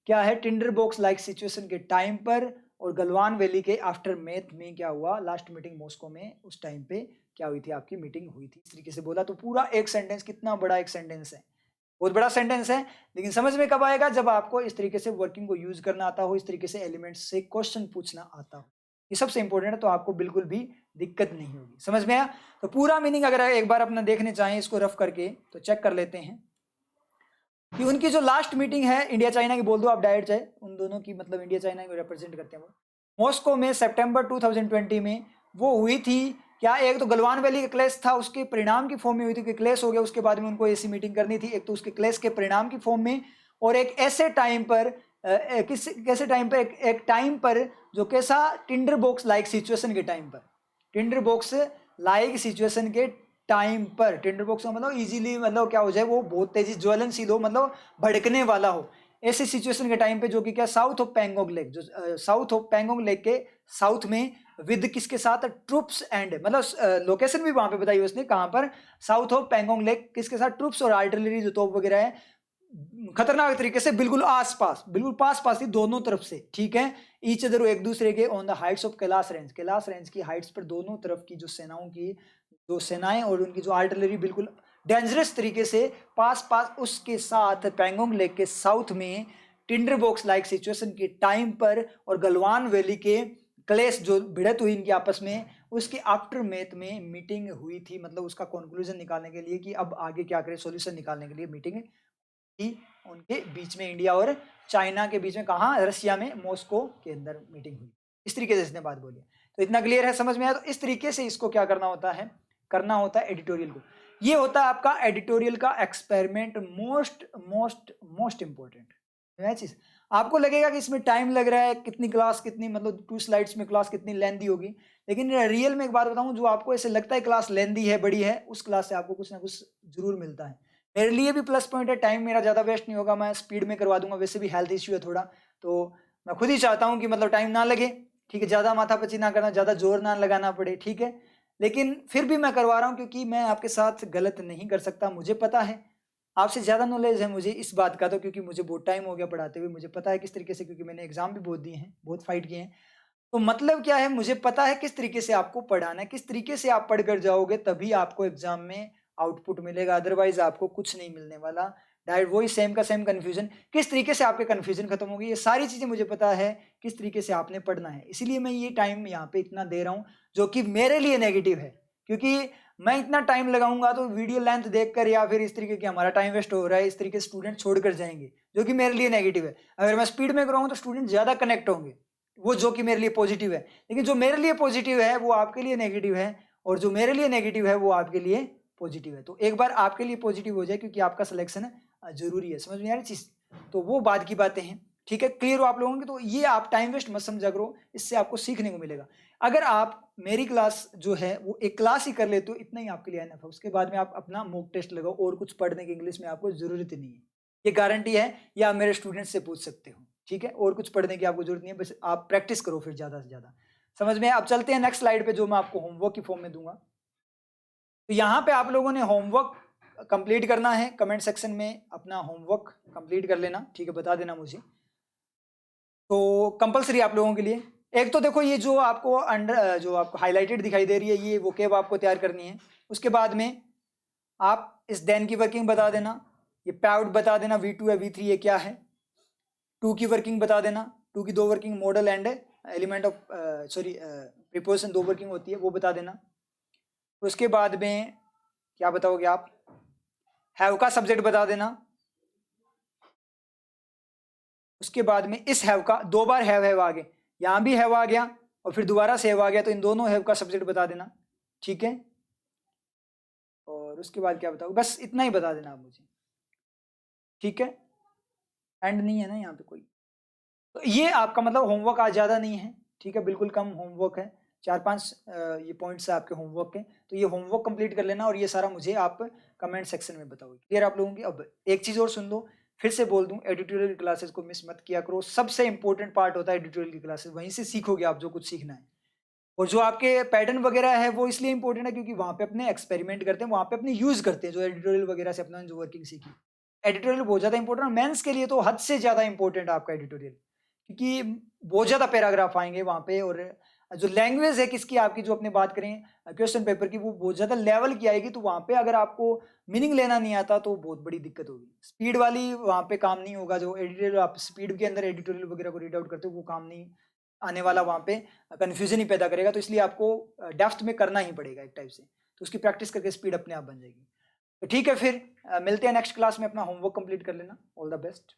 क्या है, टिंडर बॉक्स लाइक सिचुएशन के टाइम पर, और गलवान वैली के आफ्टर मैथ में क्या हुआ, लास्ट मीटिंग मॉस्को में, उस टाइम पे क्या हुई थी, आपकी मीटिंग हुई थी। इस तरीके से बोला, तो पूरा एक सेंटेंस, कितना बड़ा एक सेंटेंस है, बहुत बड़ा सेंटेंस है, लेकिन समझ में कब आएगा, जब आपको इस तरीके से वर्किंग को यूज करना आता हो, इस तरीके से एलिमेंट्स से क्वेश्चन पूछना आता हो, ये सबसे इंपॉर्टेंट है, तो आपको बिल्कुल भी दिक्कत नहीं होगी। समझ में आया? तो पूरा मीनिंग अगर एक बार अपना देखने चाहें इसको रफ करके, तो चेक कर लेते हैं कि उनकी जो लास्ट मीटिंग है इंडिया चाइना की, बोल दो आप डायरेक्ट, चाहे उन दोनों की, मतलब इंडिया चाइना को रिप्रेजेंट करते हैं, वो मॉस्को में सितंबर 2020 में वो हुई थी। क्या, एक तो गलवान वैली का क्लेश था, उसके परिणाम की फॉर्म में हुई थी कि क्लेश हो गया, उसके बाद में उनको ऐसी मीटिंग करनी थी, एक तो उसके क्लेश के परिणाम की फॉर्म में, और एक ऐसे टाइम पर, कैसे टाइम पर, एक टाइम पर जो कैसा, टिंडर बॉक्स लाइक सिचुएशन के टाइम पर, टिंडर बॉक्स लाइक सिचुएशन के टाइम पर, टिंडर बॉक्स का मतलब इजीली, मतलब क्या हो जाए, वो बहुत तेजी ज्वलनशील हो, मतलब भड़कने वाला हो, ऐसे सिचुएशन के टाइम पे, जो कि क्या, साउथ ऑफ पैंगोंग लेक, जो साउथ ऑफ पैंगोंग लेक के साउथ में, विद किसके साथ, ट्रुप्स एंड, मतलब लोकेशन भी वहां पे बताई उसने, कहां पर, साउथ ऑफ पैंगोंग लेक, किसके साथ, ट्रुप्स और आर्टिलरी जो तोप वगैरह है, खतरनाक तरीके से बिल्कुल आसपास, बिल्कुल पास पास थी दोनों तरफ से, ठीक है। ईच अदर, एक दूसरे के on the heights of Kailash range, Kailash range की हाइट्स पर दोनों तरफ की जो सेनाओं की, जो सेनाएं और उनकी जो आर्टिलरी बिल्कुल डेंजरस तरीके से पास पास। उसके साथ पैंगोंग लेक के साउथ में टिंडर बॉक्स लाइक सिचुएशन के टाइम पर और गलवान वैली के क्लेश जो भिड़त हुई इनकी आपस में, उसके आफ्टर मैथ में मीटिंग हुई थी, मतलब उसका कंक्लूजन निकालने के लिए कि अब आगे क्या करें, सॉल्यूशन निकालने के लिए मीटिंग थी उनके बीच में, इंडिया और चाइना के बीच में। कहाँ? रशिया में, मॉस्को के अंदर मीटिंग हुई। इस तरीके से इसने बात बोली। तो इतना क्लियर है, समझ में आया? तो इस तरीके से इसको क्या करना होता है, करना होता है एडिटोरियल को। ये होता है आपका एडिटोरियल का experiment, most most most important चीज। आपको लगेगा कि इसमें टाइम लग रहा है, कितनी क्लास, कितनी मतलब 2 स्लाइड्स में क्लास कितनी लेंदी होगी, लेकिन रियल में एक बात बताऊं, जो आपको ऐसे लगता है क्लास लेंदी है, बड़ी है, उस क्लास से आपको कुछ ना कुछ जरूर मिलता है। मेरे लिए भी प्लस पॉइंट है, टाइम मेरा ज़्यादा वेस्ट नहीं होगा, मैं स्पीड में करवा दूंगा। वैसे भी हेल्थ इश्यू है थोड़ा, तो मैं खुद ही चाहता हूँ कि मतलब टाइम ना लगे, ठीक है, ज़्यादा माथापच्ची ना करना, ज़्यादा जोर ना लगाना पड़े, ठीक है। लेकिन फिर भी मैं करवा रहा हूँ क्योंकि मैं आपके साथ गलत नहीं कर सकता। मुझे पता है, आपसे ज़्यादा नॉलेज है मुझे इस बात का, तो क्योंकि मुझे बहुत टाइम हो गया पढ़ाते हुए, मुझे पता है किस तरीके से, क्योंकि मैंने एग्जाम भी बहुत दिए हैं, बहुत फाइट किए हैं। तो मतलब क्या है, मुझे पता है किस तरीके से आपको पढ़ाना है, किस तरीके से आप पढ़ कर जाओगे तभी आपको एग्जाम में आउटपुट मिलेगा, अदरवाइज आपको कुछ नहीं मिलने वाला। डायरेक्ट वही सेम का सेम कंफ्यूजन, किस तरीके से आपके कंफ्यूजन खत्म होगी, ये सारी चीजें मुझे पता है किस तरीके से आपने पढ़ना है। इसीलिए मैं ये टाइम यहाँ पे इतना दे रहा हूँ, जो कि मेरे लिए नेगेटिव है, क्योंकि मैं इतना टाइम लगाऊंगा तो वीडियो लेंथ देखकर या फिर इस तरीके की हमारा टाइम वेस्ट हो रहा है, इस तरीके से स्टूडेंट छोड़कर जाएंगे, जो कि मेरे लिए नेगेटिव है। अगर मैं स्पीड में कराऊंगा तो स्टूडेंट ज्यादा कनेक्ट होंगे, वो जो कि मेरे लिए पॉजिटिव है। लेकिन जो मेरे लिए पॉजिटिव है वो आपके लिए नेगेटिव है, और जो मेरे लिए नेगेटिव है वो आपके लिए पॉजिटिव है। तो एक बार आपके लिए पॉजिटिव हो जाए, क्योंकि आपका सिलेक्शन जरूरी है, समझ में आ रही चीज? तो वो बात की बातें हैं, ठीक है, क्लियर हो आप लोगों की? तो ये आप टाइम वेस्ट मत समझा करो, इससे आपको सीखने को मिलेगा। अगर आप मेरी क्लास जो है वो एक क्लास ही कर लेते हो, इतना ही आपके लिए एनफ है। उसके बाद में आप अपना मॉक टेस्ट लगाओ, और कुछ पढ़ने की इंग्लिश में आपको जरूरत ही नहीं है, ये गारंटी है, या आप मेरे स्टूडेंट से पूछ सकते हो, ठीक है। और कुछ पढ़ने की आपको जरूरत नहीं है, बस आप प्रैक्टिस करो फिर ज्यादा से ज्यादा, समझ में? अब चलते हैं नेक्स्ट स्लाइड पे, जो मैं आपको होमवर्क की फॉर्म में दूंगा। तो यहाँ पे आप लोगों ने होमवर्क कंप्लीट करना है, कमेंट सेक्शन में अपना होमवर्क कंप्लीट कर लेना, ठीक है, बता देना मुझे। तो कंपलसरी आप लोगों के लिए, एक तो देखो ये जो आपको अंडर, जो आपको हाईलाइटेड दिखाई दे रही है, ये वो केब आपको तैयार करनी है। उसके बाद में आप इस देन की वर्किंग बता देना, ये पैउड बता देना, V2 है, V3 ये क्या है, 2 की वर्किंग बता देना, 2 की 2 working model and element of sorry preposition 2 working होती है, वो बता देना। उसके बाद में क्या बताओगे आप, हैव का सब्जेक्ट बता देना। उसके बाद में इस हैव का 2 बार हैव आ गए, यहाँ भी हैव आ गया और फिर दोबारा से हैव आ गया, तो इन दोनों हैव का सब्जेक्ट बता देना, ठीक है। और उसके बाद क्या बताओगे, बस इतना ही बता देना आप मुझे, ठीक है। एंड नहीं है ना यहाँ पे कोई, तो ये आपका मतलब होमवर्क आज ज़्यादा नहीं है, ठीक है, बिल्कुल कम होमवर्क है, 4-5 ये पॉइंट्स है आपके होमवर्क के। तो ये होमवर्क कंप्लीट कर लेना, और ये सारा मुझे आप कमेंट सेक्शन में बताओगे, क्लियर आप लोगों की? अब एक चीज़ और सुन लो, फिर से बोल दूं, एडिटोरियल क्लासेस को मिस मत किया करो, सबसे इंपॉर्टेंट पार्ट होता है एडिटोरियल की क्लासेस, वहीं से सीखोगे आप जो कुछ सीखना है। और जो आपके पैटर्न वगैरह है वो इसलिए इंपॉर्टेंट है क्योंकि वहाँ पे अपने एक्सपेरिमेंट करते हैं, वहाँ पे अपने यूज करते हैं, जो एडिटोरियल वगैरह से अपना जो वर्किंग सीखी। एडिटोरियल बहुत ज़्यादा इंपॉर्टेंट है, मेंस के लिए तो हद से ज़्यादा इंपॉर्टेंट है आपका एडिटोरियल, क्योंकि बहुत ज़्यादा पैराग्राफ आएंगे वहाँ पे, और जो लैंग्वेज है किसकी आपकी, जो अपने बात करें क्वेश्चन पेपर की, वो बहुत ज़्यादा लेवल की आएगी। तो वहाँ पे अगर आपको मीनिंग लेना नहीं आता तो बहुत बड़ी दिक्कत होगी। स्पीड वाली वहाँ पे काम नहीं होगा, जो एडिटोरियल आप स्पीड के अंदर एडिटोरियल वगैरह को रीड आउट करते हो वो काम नहीं आने वाला, वहाँ पे कन्फ्यूजन ही पैदा करेगा। तो इसलिए आपको डेप्थ में करना ही पड़ेगा एक टाइप से, तो उसकी प्रैक्टिस करके स्पीड अपने आप बन जाएगी। तो ठीक है, फिर मिलते हैं नेक्स्ट क्लास में, अपना होमवर्क कंप्लीट कर लेना। All the best.